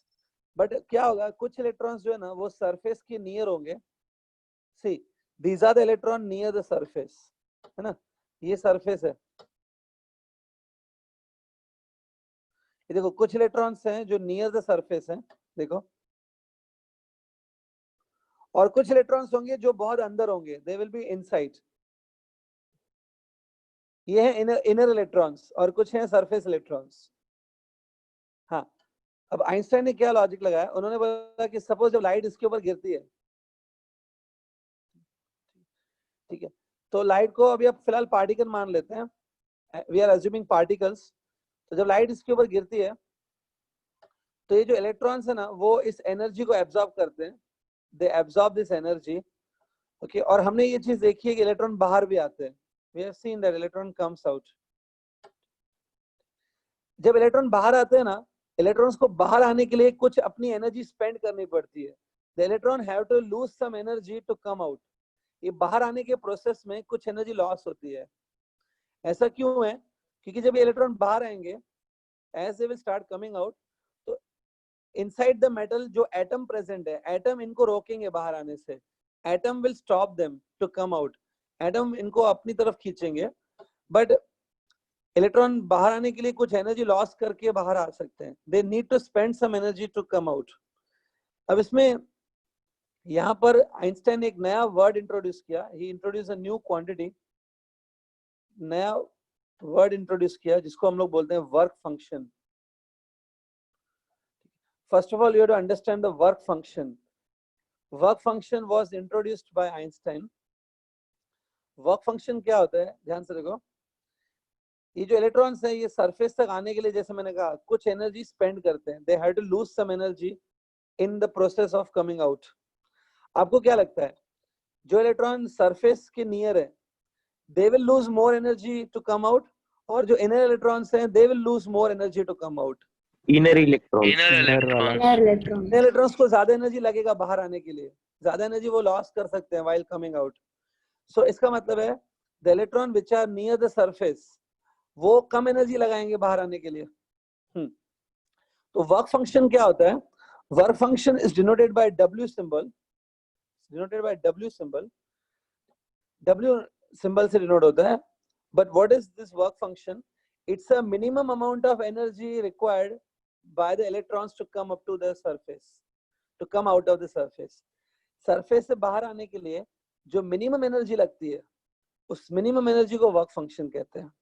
बट क्या होगा, कुछ इलेक्ट्रॉन्स जो है ना वो सरफेस के नियर होंगे। See, these are the electron near the surface, है ना, ये सरफेस है। ये देखो, कुछ इलेक्ट्रॉन्स हैं जो नियर द सरफेस हैं, देखो, और कुछ इलेक्ट्रॉन्स होंगे जो बहुत अंदर होंगे, दे विल बी इनसाइड। ये है इनर इलेक्ट्रॉन्स और कुछ हैं सरफेस इलेक्ट्रॉन्स। हाँ, अब आइंस्टाइन ने क्या लॉजिक लगाया, उन्होंने बोला कि सपोज जब लाइट इसके ऊपर गिरती है, ठीक है, तो लाइट को अभी आप फिलहाल पार्टिकल मान लेते हैं, वी आर अज्यूमिंग पार्टिकल्स। तो जब लाइट इसके ऊपर गिरती है तो ये जो इलेक्ट्रॉन्स है ना वो इस एनर्जी को एब्जॉर्ब करते हैं, they absorb this energy. Okay, और हमने ये चीज देखी है कि इलेक्ट्रॉन बाहर भी आते हैं, we have seen that electron comes out. जब इलेक्ट्रॉन बाहर आते हैं ना, इलेक्ट्रॉन्स को बाहर आने के लिए कुछ अपनी एनर्जी स्पेंड करनी पड़ती है। The electron have to lose some energy to come out. ये बाहर आने के प्रोसेस में कुछ एनर्जी लॉस होती है। ऐसा क्यों है? क्योंकि जब ये इलेक्ट्रॉन बाहर आएंगे, as they will start coming out, तो इनसाइड द मेटल जो एटम प्रेजेंट है, एटम इनको रोकेंगे बाहर आने से। Atom will stop them to come out, atom इनको अपनी तरफ खींचेंगे, बट इलेक्ट्रॉन बाहर आने के लिए कुछ एनर्जी लॉस करके बाहर आ सकते हैं। They need to spend some energy to come out. अब इसमें यहां पर आइंस्टाइन ने एक नया वर्ड इंट्रोड्यूस किया, he introduce a new quantity, नया वर्ड इंट्रोड्यूस किया जिसको हम लोग बोलते हैं work function. First of all you have to understand the work function. Work function was introduced by Einstein. Work function क्या होता है, ध्यान से देखो, ये जो इलेक्ट्रॉन्स है ये सरफेस तक आने के लिए जैसे मैंने कहा कुछ एनर्जी स्पेंड करते हैं, they have to lose some energy in the process of coming out. आपको क्या लगता है जो इलेक्ट्रॉन सरफेस के नियर है they will lose more energy to come out, और जो inner electrons हैं they will lose more energy to come out? Inner electron Inner electrons. inner electrons को ज्यादा एनर्जी लगेगा बाहर आने के लिए, ज्यादा एनर्जी वो लॉस कर सकते हैं while coming out। so इसका मतलब है the electron which are near the surface वो कम एनर्जी लगाएंगे बाहर आने के लिए। तो वर्क फंक्शन क्या होता है? Work function is denoted by W symbol, denoted by W symbol। W symbol से डिनोट होता है। But what is this work function? It's a minimum amount of energy required by the electrons to come up to the surface, to come out of the surface. Surface से बाहर आने के लिए जो minimum energy लगती है उस minimum energy को वर्क फंक्शन कहते हैं।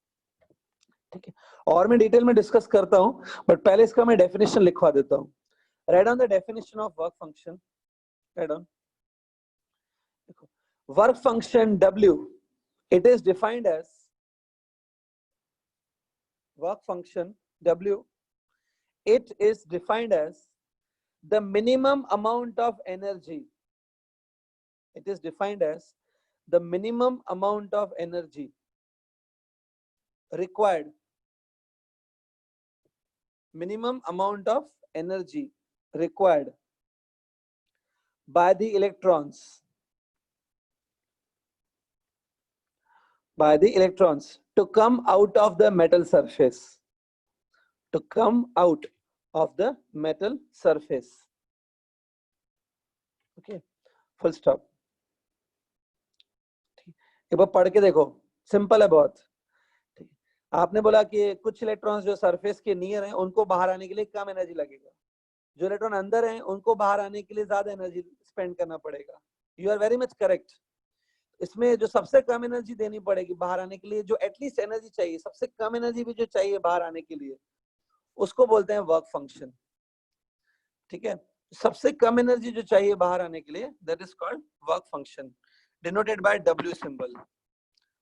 ठीक है, और मैं डिटेल में डिस्कस करता हूं, बट पहले इसका मैं डेफिनेशन लिखवा देता हूं। Write down the definition of work function. Write down, देखो work function W, it is defined as work function W, it is defined as the minimum amount of energy, it is defined as the minimum amount of energy required, minimum amount of energy required by the electrons, by the electrons to come out of the metal surface, to come out of the metal surface। okay, full stop। एक बार पढ़ के देखो, simple है बहुत। ठीक, आपने बोला कि कुछ इलेक्ट्रॉन्स जो सरफेस के नियर हैं उनको बाहर आने के लिए कम एनर्जी लगेगा, जो इलेक्ट्रॉन अंदर हैं उनको बाहर आने के लिए ज्यादा एनर्जी स्पेंड करना पड़ेगा। You are very much correct. इसमें जो सबसे कम एनर्जी देनी पड़ेगी बाहर आने के लिए, जो एटलीस्ट एनर्जी चाहिए, सबसे कम एनर्जी भी जो चाहिए बाहर आने के लिए, उसको बोलते हैं वर्क फंक्शन। ठीक है, सबसे कम एनर्जी जो चाहिए बाहर आने के लिए, that is called work function, denoted by W symbol.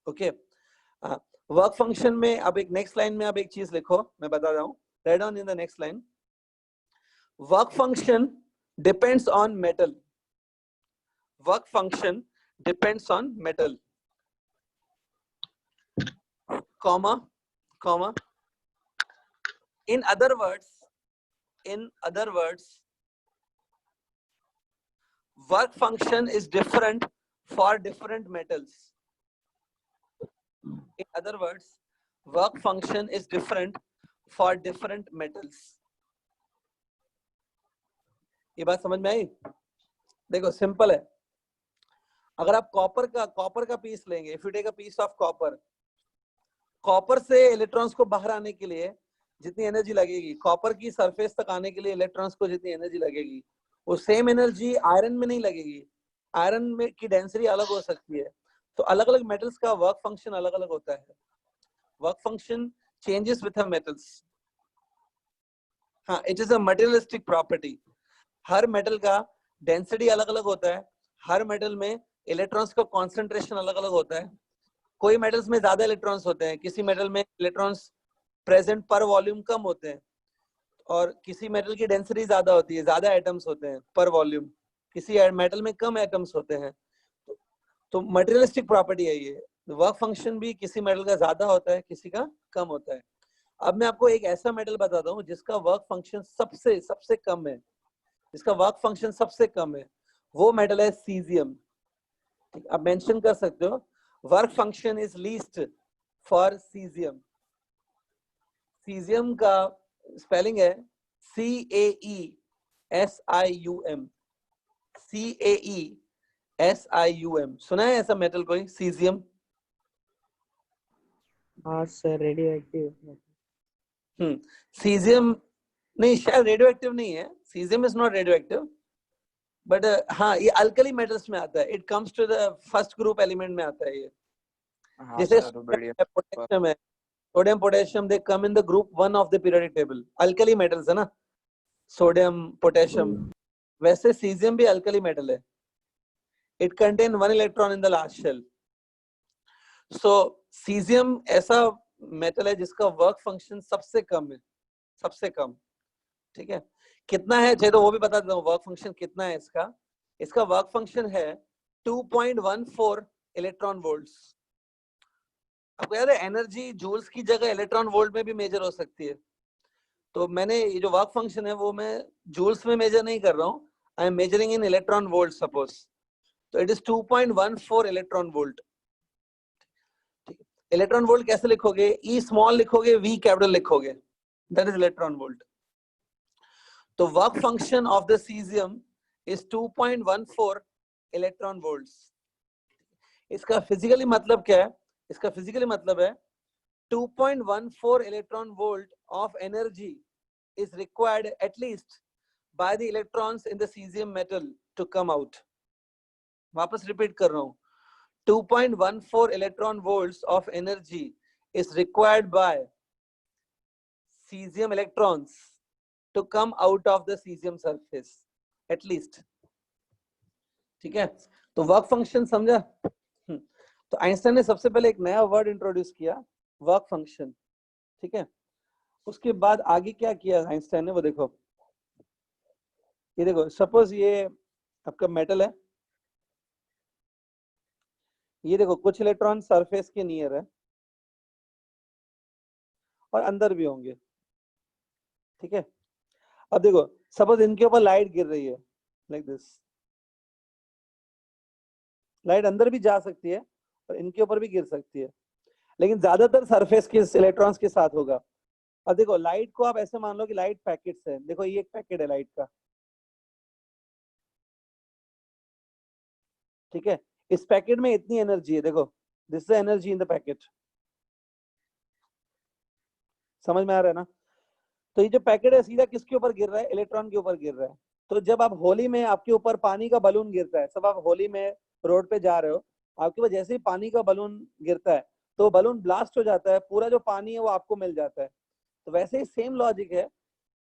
Okay, work function में अब एक नेक्स्ट लाइन में अब एक चीज लिखो, मैं बता रहा हूं। Write down in the next line, work function depends on metal, work function depends on metal, comma, comma. In other words, work function is different for different metals. In other words, work function is different for different metals. ये बात समझ में आई? देखो simple है, अगर आप copper का piece लेंगे, if you take a piece of copper, copper से इलेक्ट्रॉन्स को बाहर आने के लिए जितनी एनर्जी लगेगी, कॉपर की सरफेस तक आने के लिए इलेक्ट्रॉन्स को जितनी एनर्जी लगेगी, वो सेम एनर्जी आयरन में नहीं लगेगी। आयरन में की डेंसिटी अलग हो सकती है, तो अलग अलग मेटल्स का वर्क फंक्शन अलग अलग होता है। Work function changes with metals. हाँ, it is a materialistic property. हर मेटल का डेंसिटी अलग अलग होता है, हर मेटल में इलेक्ट्रॉन्स का कॉन्सेंट्रेशन अलग अलग होता है। कोई मेटल्स में ज्यादा इलेक्ट्रॉन्स होते हैं, किसी मेटल में इलेक्ट्रॉन्स प्रेजेंट पर वॉल्यूम कम होते हैं, और किसी मेटल की डेंसिटी ज्यादा होती है, ज्यादा एटम्स होते हैं पर वॉल्यूम, किसी मेटल में कम एटम्स होते हैं। तो मटेरियलिस्टिक प्रॉपर्टी है ये। वर्क फंक्शन भी किसी मेटल का ज्यादा होता है, किसी का कम होता है। अब मैं आपको एक ऐसा मेटल बताता हूँ जिसका वर्क फंक्शन सबसे कम है, जिसका वर्क फंक्शन सबसे कम है, वो मेटल है सीजियम। आप मेंशन कर सकते हो, work function is least for caesium. Caesium का स्पेलिंग है CAESIUM, CAESIUM। सुना है ऐसा मेटल कोई, सीजियम? हाँ सर, रेडियो एक्टिव। सीजियम नहीं, शायद रेडियो एक्टिव नहीं है, caesium is not radioactive, but हाँ ये अल्कली मेटल्स में आता है, it comes to the first group element में आता है ये। हाँ जैसे सर, बढ़िया। पोटेशियम है, sodium potassium, they come in the group 1 of the periodic table, alkali metals है ना, सोडियम पोटेशियम। वैसे सीजियम भी अल्कली मेटल है, it contain 1 electron in the last shell. So caesium ऐसा मेटल है जिसका वर्क फंक्शन सबसे कम है, सबसे कम। ठीक है, कितना है चाहिए तो वो भी बता देता हूँ, वर्क फंक्शन कितना है इसका। इसका वर्क फंक्शन है 2.14 इलेक्ट्रॉन वोल्ट्स। आपको याद है एनर्जी जूल्स की जगह इलेक्ट्रॉन वोल्ट में भी मेजर हो सकती है, तो मैंने ये जो वर्क फंक्शन है वो मैं जूल्स में मेजर नहीं कर रहा हूँ, I am measuring in electron volt suppose, तो it is 2.14 electron volt. Electron volt कैसे लिखोगे, ई स्मॉल लिखोगे, वी कैपिटल लिखोगे, दैट इज इलेक्ट्रॉन वोल्ट। तो work function of the caesium is 2.14 electron volts. इसका फिजिकली मतलब क्या है, इसका फिजिकली मतलब है 2.14 electron volt of energy is required at least by the electrons in the cesium metal to come out. वापस repeat कर रहा हूं, 2.14 electron volts of energy is required by cesium electrons to come out of the cesium surface at least. ठीक है, तो work function समझा। तो Einstein ने सबसे पहले एक नया वर्ड इंट्रोड्यूस किया, वर्क फंक्शन। ठीक है, उसके बाद आगे क्या किया आइंस्टाइन ने वो देखो, ये देखो सपोज ये आपका मेटल है, ये देखो कुछ इलेक्ट्रॉन सरफेस के नियर है और अंदर भी होंगे। ठीक है, अब देखो सपोज इनके ऊपर लाइट गिर रही है लाइक दिस, लाइट अंदर भी जा सकती है और इनके ऊपर भी गिर सकती है, लेकिन ज्यादातर सरफेस के इलेक्ट्रॉन्स के साथ होगा। अब देखो लाइट को आप ऐसे मान लो कि लाइट पैकेट्स है, देखो ये एक पैकेट है लाइट का। ठीक है, इस पैकेट में इतनी एनर्जी है, देखो this is energy in the packet, समझ में आ रहा है ना। तो ये जो पैकेट है सीधा किसके ऊपर गिर रहा है, इलेक्ट्रॉन के ऊपर गिर रहा है। तो जब आप होली में आपके ऊपर पानी का बलून गिरता है, सब आप होली में रोड पे जा रहे हो, आपके ऊपर जैसे ही पानी का बलून गिरता है तो बलून ब्लास्ट हो जाता है, पूरा जो पानी है वो आपको मिल जाता है। तो वैसे ही सेम लॉजिक है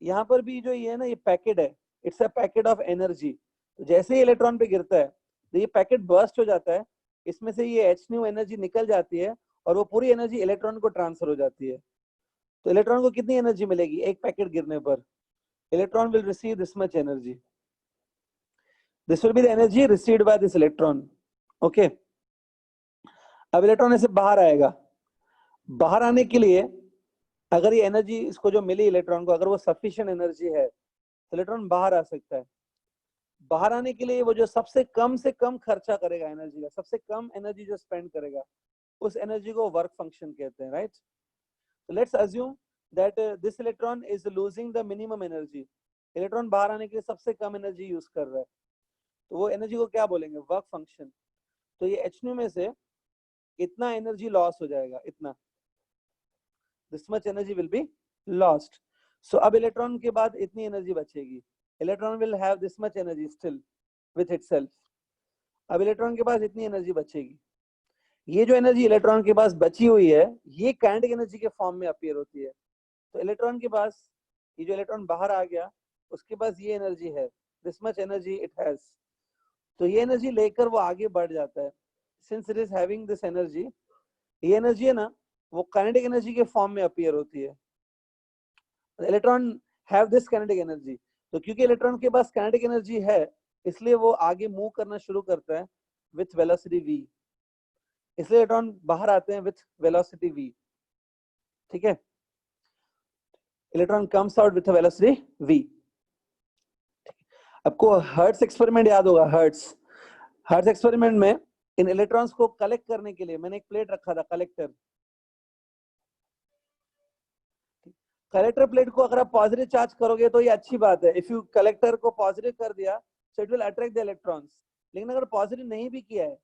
यहाँ पर भी, जो ये है ना ये पैकेट है, it's a packet of energy. तो जैसे ही इलेक्ट्रॉन पे गिरता है तो ये पैकेट बर्स्ट हो जाता है, इसमें से ये H एनर्जी निकल जाती है और वो पूरी एनर्जी इलेक्ट्रॉन को ट्रांसफर हो जाती है। तो इलेक्ट्रॉन को कितनी एनर्जी मिलेगी एक पैकेट गिरने पर, electron will receive this much energy, this will be the energy received by this electron. Okay, अब इलेक्ट्रॉन ऐसे बाहर आएगा, बाहर आने के लिए अगर ये एनर्जी इसको जो मिली इलेक्ट्रॉन को, अगर वो सफिशिएंट एनर्जी है तो इलेक्ट्रॉन बाहर आ सकता है। बाहर आने के लिए वो जो सबसे कम से कम खर्चा करेगा एनर्जी का, सबसे कम एनर्जी जो स्पेंड करेगा, उस एनर्जी को वर्क फंक्शन कहते हैं, right. So let's assume that this electron is losing the minimum energy. Electron बाहर आने के लिए सबसे कम एनर्जी यूज कर रहा है, तो वो एनर्जी को क्या बोलेंगे, वर्क फंक्शन। तो ये H में से इतना एनर्जी लॉस हो जाएगा, इतना, this much energy will be lost. So अब इलेक्ट्रॉन के बाद इतनी एनर्जी बचेगी, electron will have this much energy still with itself. अब इलेक्ट्रॉन के पास इतनी एनर्जी बचेगी, ये जो एनर्जी इलेक्ट्रॉन के पास बची हुई है ये काइनेटिक एनर्जी के फॉर्म में अपीयर होती है। तो इलेक्ट्रॉन के पास, ये जो इलेक्ट्रॉन बाहर आ गया उसके पास ये एनर्जी है, this much energy it has. तो ये एनर्जी लेकर वो आगे बढ़ जाता है, since it is having this energy, ये एनर्जी है ना वो काइनेटिक एनर्जी के फॉर्म में अपीयर होती है। Electron have this kinetic energy, तो क्योंकि इलेक्ट्रॉन के पास काइनेटिक एनर्जी है इसलिए वो आगे मूव करना शुरू करता है विथ वेलोसिटी v, इसलिए इलेक्ट्रॉन बाहर आते हैं विथ वेलोसिटी v। ठीक है, electron comes out with velocity v। आपको हर्ट्ज एक्सपेरिमेंट याद होगा, हर्ट्ज एक्सपेरिमेंट में इन इलेक्ट्रॉन्स को कलेक्ट करने के लिए मैंने एक प्लेट रखा था, कलेक्टर प्लेट को अगर आप पॉजिटिव चार्ज करोगे तो ये अच्छी बात है, इफ यू कलेक्टर को पॉजिटिव कर दिया so it will attract the electrons. लेकिन अगर पॉजिटिव नहीं भी किया है,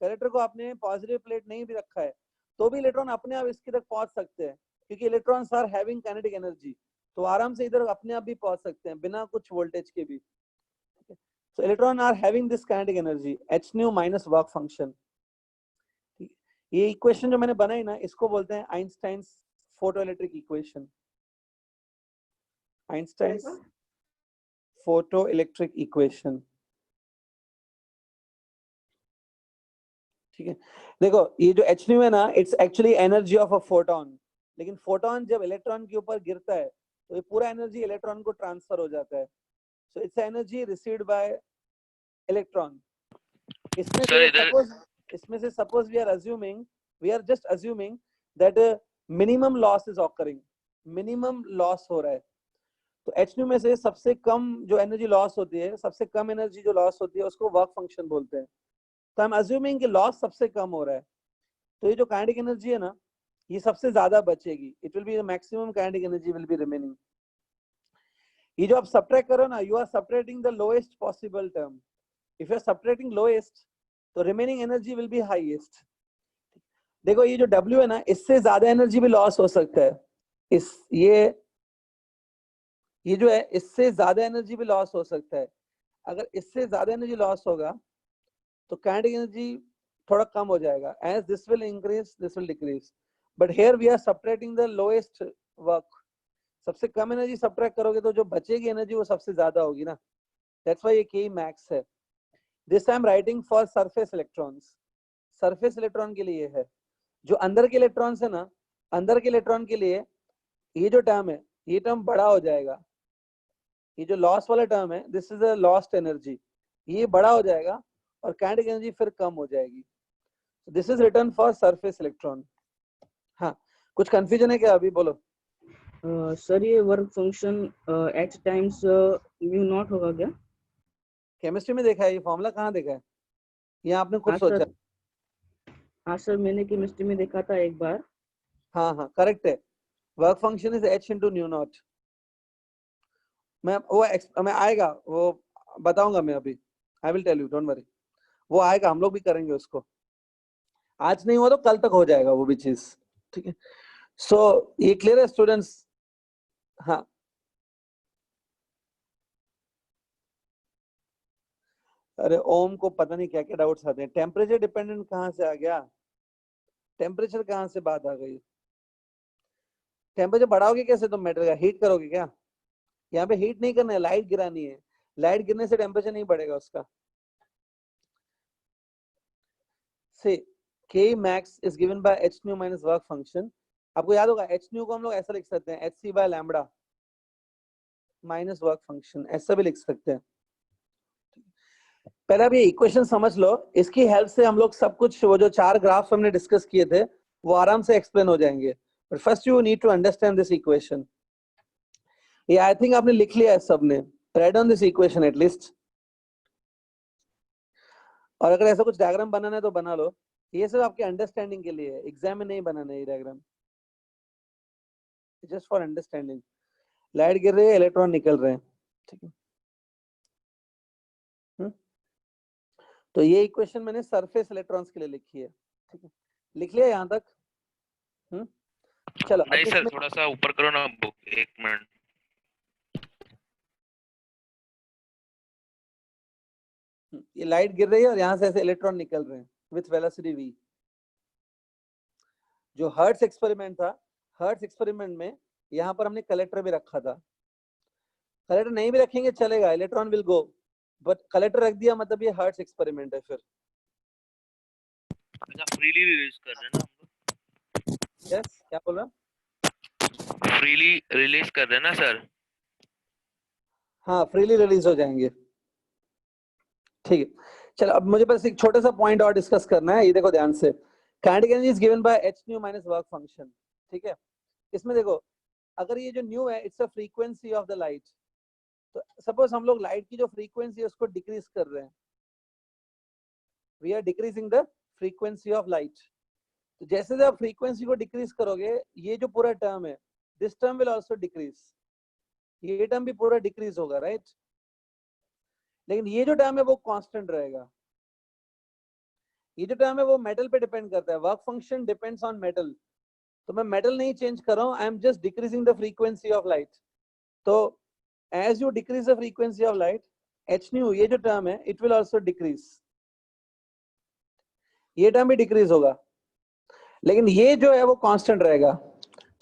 कलेक्टर को आपने पॉजिटिव प्लेट नहीं भी रखा है, तो भी इलेक्ट्रॉन अपने आप इसकी तक पहुंच सकते हैं, क्योंकि electrons are having kinetic energy, तो आराम से इधर अपने आप भी पहुंच सकते हैं बिना कुछ वोल्टेज के भी। So electron are having this kinetic energy h nu minus work function. ये इक्वेशन जो मैंने बनाई ना, इसको बोलते हैं Einstein's photoelectric equation. Einstein's photoelectric equation. ठीक है, देखो ये जो h nu है ना, it's actually energy of a photon. लेकिन फोटोन जब इलेक्ट्रॉन के ऊपर गिरता है तो ये पूरा एनर्जी इलेक्ट्रॉन को ट्रांसफर हो जाता है. So its energy received by electron. इसमें से suppose we are just assuming that minimum loss is occurring. Minimum loss हो रहा है. तो h nu में से सबसे कम जो एनर्जी लॉस होती है, सबसे कम एनर्जी जो लॉस होती है, उसको वर्क फंक्शन बोलते हैं. तो हम अज्यूमिंग कि लॉस सबसे कम हो रहा है, तो ये जो काइनेटिक एनर्जी है ना, ये सबसे ज्यादा बचेगी. It will be the maximum kinetic energy will be remaining. ये जो आप सब्ट्रैक्ट करो ना, you are subtracting the lowest possible term. If you are subtracting lowest, तो remaining energy will be highest. देखो ये जो W है ना, इससे ज्यादा एनर्जी भी लॉस हो सकता है. ये जो है, इससे ज्यादा एनर्जी भी लॉस हो सकता है. अगर इससे ज्यादा एनर्जी लॉस होगा तो काइनेटिक एनर्जी थोड़ा कम हो जाएगा. As this will increase, this will decrease. But here we are subtracting the lowest work. सबसे कम एनर्जी सब्ट्रैक्ट करोगे तो जो बचेगी एनर्जी वो सबसे ज्यादा होगी ना. दैट्स व्हाई ये K मैक्स है. This I am writing for surface electrons. Surface electron के लिए है. जो अंदर के इलेक्ट्रॉन्स है ना, अंदर के इलेक्ट्रॉन के लिए ये जो टर्म है, ये टर्म बड़ा हो जाएगा. ये जो लॉस वाला टर्म है, this is a lost energy, ये बड़ा हो जाएगा और काइनेटिक एनर्जी फिर कम हो जाएगी. This is return for surface electron. हाँ, कुछ कंफ्यूजन है क्या? अभी बोलो. सर ये work function h times mu naught होगा क्या? केमिस्ट्री में देखा है ये फॉर्मूला? कहाँ देखा है? ये आपने खुद सोचा? हाँ सर, मैंने केमिस्ट्री में देखा था एक बार. हाँ हाँ, करेक्ट है. Work function is h into nu naught. मैं आएगा, वो बताऊंगा मैं अभी. I will tell you, don't worry. वो आएगा, हम लोग भी करेंगे उसको. आज नहीं हुआ तो कल तक हो जाएगा वो भी चीज. ठीक है. सो ये क्लियर है स्टूडेंट्स? हाँ, अरे ओम को पता नहीं क्या क्या डाउट्स आते हैं. टेम्परेचर डिपेंडेंट कहाँ से आ गया? टेम्परेचर कहाँ से बात आ गई? टेम्परेचर बढ़ाओगे कैसे तुम मेटल का? हीट करोगे क्या? यहाँ पे हीट नहीं करना है, लाइट गिरानी है. लाइट गिरने से टेम्परेचर नहीं बढ़ेगा उसका. से K max is given by h nu minus work function. आपको याद होगा h nu को हम लोग ऐसा लिख सकते हैं, hc by lambda minus work function. ऐसा भी लिख सकते हैं. पहले अभी इक्वेशन समझ लो. इसकी हेल्प से हम लोग सब कुछ, वो जो 4 ग्राफ्स हमने डिस्कस किए थे, वो आराम से एक्सप्लेन हो जाएंगे. But first you need to understand this equation. ये आई थिंक आपने लिख लिया है सबने. Write on this equation at least. और अगर ऐसा कुछ डायग्राम बनाना है तो बना लो. ये सब आपके अंडरस्टैंडिंग के लिए है, एग्जाम में नहीं बनाना है ये diagram. Just for understanding. Light गिर रही है, इलेक्ट्रॉन निकल रहे हैं. ठीक है. तो ये इक्वेशन मैंने सरफेस इलेक्ट्रॉन्स के लिए लिखी है. ठीक है, लिख लिया यहाँ तक? चलो. नहीं सर, थोड़ा सा ऊपर करो ना बुक. 1 मिनट. ये लाइट गिर रही है और यहाँ से ऐसे इलेक्ट्रॉन निकल रहे हैं विथ वेलोसिटी v. जो हर्ट्ज एक्सपेरिमेंट था, हर्ट्ज एक्सपेरिमेंट में यहाँ पर हमने कलेक्टर भी रखा था. कलेक्टर नहीं भी रखेंगे चलेगा, electron will go. But collector रख दिया मतलब ये हर्ट्ज एक्सपेरिमेंट है. फिर फ्रीली रिलीज कर रहे हैं ना हम लोग? यस, क्या बोल रहा? फ्रीली रिलीज कर रहे हैं ना सर? हाँ, फ्रीली रिलीज हो जाएंगे. ठीक है. चलो, अब मुझे बस एक छोटा सा पॉइंट और डिस्कस करना है. ये देखो ध्यान से. Kinetic energy is given by h nu minus work function. ठीक है. इसमें देखो, अगर ये जो न्यू है, it's a frequency of the light. तो सपोज हम लोग लाइट की जो फ्रीक्वेंसी है उसको डिक्रीज कर रहे हैं. We are decreasing the frequency of light. तो जैसे जब आप फ्रीक्वेंसी को डिक्रीज करोगे, ये जो पूरा टर्म है, this term will also decrease. ये टर्म भी पूरा डिक्रीज होगा, राइट? लेकिन ये जो टर्म है वो कांस्टेंट रहेगा. ये जो टर्म है वो मेटल पे डिपेंड करता है. Work function depends on metal. तो मैं मेटल नहीं चेंज कर रहा हूं, I am just decreasing the frequency of light. तो as you decrease the frequency of light, H new ये जो टर्म है इट विल ऑल्सो डिक्रीज, ये टर्म भी डिक्रीज होगा, लेकिन ये जो है वो कांस्टेंट रहेगा।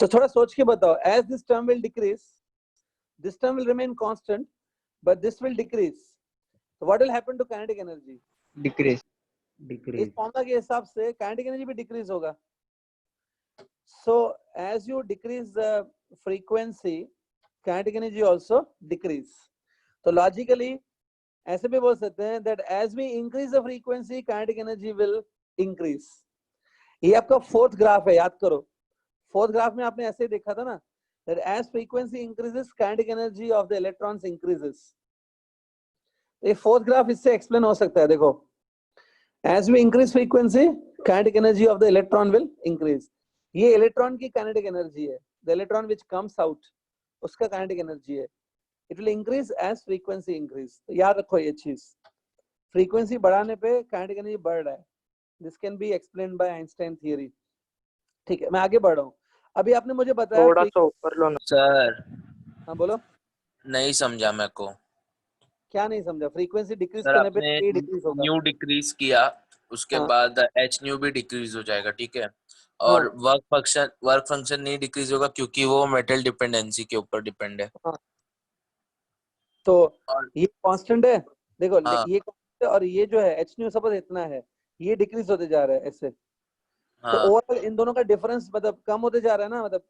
तो थोड़ा सोच के बताओ, as this term will decrease, this term will remain constant but this will decrease, तो what will happen to kinetic energy? Decrease इस फॉर्मूला के हिसाब से काइनेटिक एनर्जी भी डिक्रीज होगा। So as you decrease the frequency kinetic energy also decrease. तो logically ऐसे भी बोल सकते हैं that as we increase the frequency kinetic energy will increase. ये आपका फोर्थ ग्राफ है, याद करो। फोर्थ ग्राफ में आपने ऐसे देखा था ना, that as frequency increases kinetic energy of the electrons increases. ये फोर्थ ग्राफ इससे एक्सप्लेन हो सकता है। देखो, as we increase frequency kinetic energy of the electron will increase. ये इलेक्ट्रॉन की काइनेटिक एनर्जी है, the electron which comes out उसका काइनेटिक एनर्जी है। It will increase as frequency increase. तो याद रखो ये चीज, फ्रीक्वेंसी बढ़ाने पे काइनेटिक एनर्जी बढ़ रहा है। This can be explained bye Einstein theory. ठीक है, मैं आगे बढ़ रहा हूँ। अभी आपने मुझे बताया थोड़ा सा ऊपर लो ना सर हाँ बोलो, नहीं समझा मेरे को। क्या नहीं समझा? फ्रीक्वेंसी डिक्रीज सर करने पे आपने ये डिक्रीज होगा। न्यू डिक्रीज किया, उसके हाँ, बाद एच न्यू भी डिक्रीज हो जाएगा, ठीक है। और हाँ, वर्क फंक्शन नहीं डिक्रीज होगा क्योंकि वो मेटल डिपेंडेंसी के ऊपर डिपेंड है। हाँ। तो और ये कांस्टेंट है, देखो हाँ ये constant है, और ये जो है एच न्यू सपोज इतना है, ये डिक्रीज होते जा रहा है ऐसे। तो हाँ ओवरऑल इन दोनों का डिफरेंस मतलब कम होते जा रहा है ना, मतलब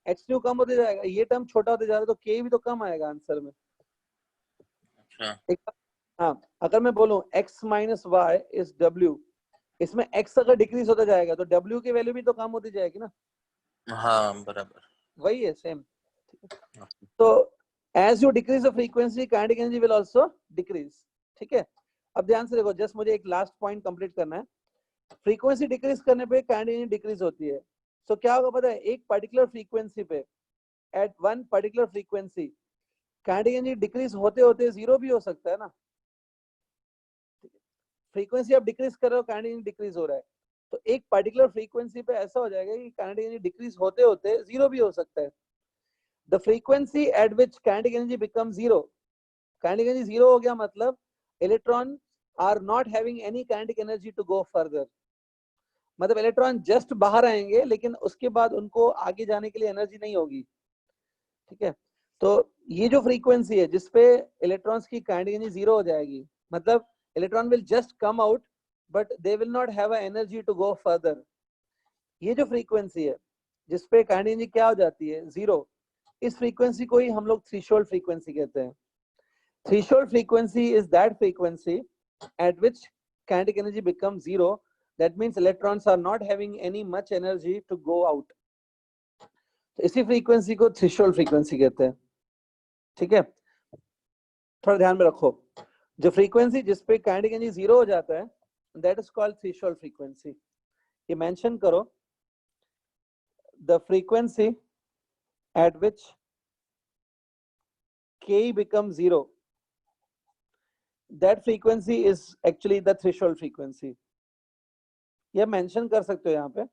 एच न्यू कम होते जाएगा, ये टर्म छोटा होते जा रहा है, तो के भी तो कम आएगा आंसर में। अच्छा एक, हाँ, अगर मैं बोलूं x minus Y is w, इसमें x अगर डिक्रीज होता जाएगा तो w की वैल्यू भी तो कम होती जाएगी ना, हाँ बराबर। वही है सेम। तो as you decrease the frequency kinetic energy will also decrease. ठीक है, अब ध्यान से देखो, जस्ट मुझे एक लास्ट पॉइंट कंप्लीट करना है। फ्रीक्वेंसी डिक्रीज करने पे काइनेटिक एनर्जी डिक्रीज होती है। सो क्या होगा पता है, एक पर्टिकुलर फ्रीक्वेंसी पे, at one particular frequency kinetic energy decrease होते होते जीरो भी हो सकता है ना। फ्रीक्वेंसी आप डिक्रीज कर रहे हो, काइनेटिक एनर्जी डिक्रीज हो रहा है, तो एक पर्टिकुलर फ्रीक्वेंसी पे ऐसा हो जाएगा कि काइनेटिक एनर्जी डिक्रीज होते होते जीरो भी हो सकता है। The frequency at which kinetic energy become zero, kinetic energy zero हो गया मतलब electron are not having any kinetic energy to go further. मतलब इलेक्ट्रॉन जस्ट बाहर आएंगे लेकिन उसके बाद उनको आगे जाने के लिए एनर्जी नहीं होगी। ठीक है, तो ये जो फ्रीक्वेंसी है जिसपे इलेक्ट्रॉन्स की काइनेटिक एनर्जी जीरो हो जाएगी, मतलब electron will just come out but they will not have a energy to go further. ये जो फ्रीक्वेंसी है जिसपे काइनेटिक एनर्जी क्या हो जाती है, जीरो, इस फ्रीक्वेंसी को ही हम लोग थ्रेशोल्ड फ्रीक्वेंसी कहते हैं। Threshold frequency is that frequency at which kinetic energy becomes zero. That means electrons are not having any much energy to go out. तो इसी फ्रीक्वेंसी को थ्रेशोल्ड फ्रीक्वेंसी कहते हैं। ठीक है, थोड़ा ध्यान में रखो, जो फ्रीक्वेंसी जिसपे काइनेटिक एनर्जी जीरो हो जाता है that is called threshold frequency. ये मेंशन करो, the frequency at which Ke becomes zero, that frequency is actually the threshold frequency. ये मेंशन कर सकते हो यहाँ पे।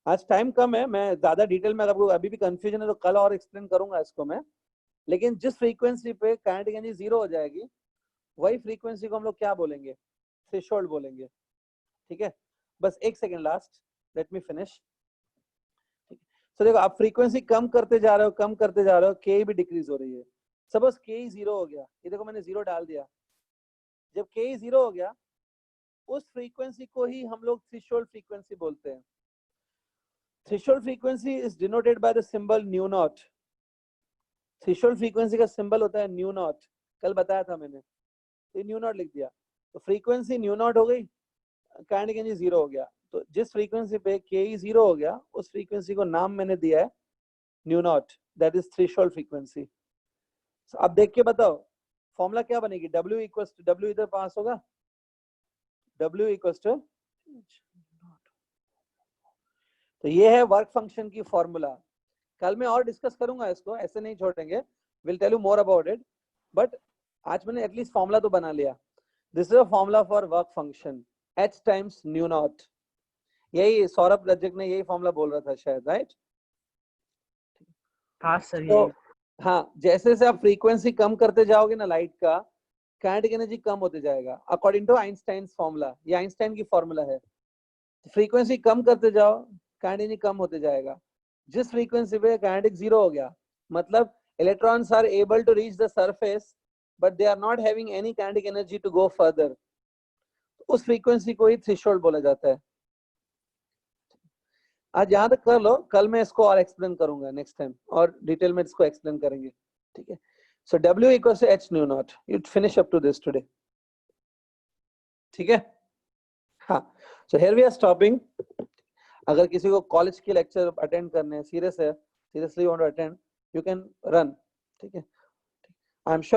आज टाइम कम है, मैं ज्यादा डिटेल में, आपको अभी भी कंफ्यूजन है तो कल और एक्सप्लेन करूंगा इसको मैं। लेकिन जिस फ्रीक्वेंसी पे काइनेटिक एनर्जी जीरो हो जाएगी वही फ्रीक्वेंसी को हम लोग क्या बोलेंगे, थ्रेशोल्ड बोलेंगे। ठीक है, बस एक second last, let me finish. तो देखो, आप फ्रीक्वेंसी कम करते जा रहे हो, कम करते जा रहे हो, के भी डिक्रीज हो रही है। सपोज के जीरो हो गया, ये देखो मैंने जीरो डाल दिया। जब के जीरो हो गया उस फ्रीक्वेंसी को ही हम लोग थ्रेशोल्ड फ्रीक्वेंसी बोलते हैं। Threshold frequency is denoted by the symbol new not. Threshold frequency का सिंबल होता है न्यू नॉट, कल बताया था मैंने, तो न्यू नॉट लिख दिया। तो फ्रीक्वेंसी न्यू नॉट हो गई, काइनेटिक एनर्जी जीरो हो गया। तो जिस फ्रीक्वेंसी पे के जीरो हो गया उस फ्रीक्वेंसी को नाम मैंने दिया है new not, that is threshold frequency. अब देख के बताओ फॉर्मूला क्या बनेगी, W इक्वल्स टू, W इधर पास होगा, W इक्वल्स टू, तो ये है वर्क फंक्शन की फॉर्मूला। कल मैं और डिस्कस करूंगा इसको, ऐसे नहीं छोड़ेंगे, will tell you more about it, but आज मैंने एटलीस्ट फॉर्मूला तो बना लिया। This is a formula for work function, H times nu naught. यही सौरभ रजक ने यही फॉर्मूला बोल रहा था शायद, राइट? हाँ सर, तो ये हाँ, जैसे जैसे आप फ्रीक्वेंसी कम करते जाओगे ना लाइट का, काइनेटिक एनर्जी कम होते जाएगा अकॉर्डिंग टू आइंस्टाइन फॉर्मूला। ये आइंस्टाइन की फॉर्मूला है। फ्रीक्वेंसी कम करते जाओ, काइनेटिक एनर्जी कम होते जाएगा। जिस फ्रीक्वेंसी पे काइनेटिक जीरो हो गया, मतलब electrons are able to reach the surface but they are not having any kinetic energy to go further, उस फ्रीक्वेंसी को ही थ्रेशोल्ड बोला जाता है। आज यहाँ तक कर लो, कल मैं इसको और एक्सप्लेन करूंगा नेक्स्ट टाइम, और डिटेल में इसको एक्सप्लेन करेंगे, ठीक है। So W equals to h nu naught, you finish up to this today, ठीक है। हाँ, so here we are stopping. अगर किसी को कॉलेज के लेक्चर अटेंड करने हैं, seriously want to attend, you can run, ठीक है। I am sure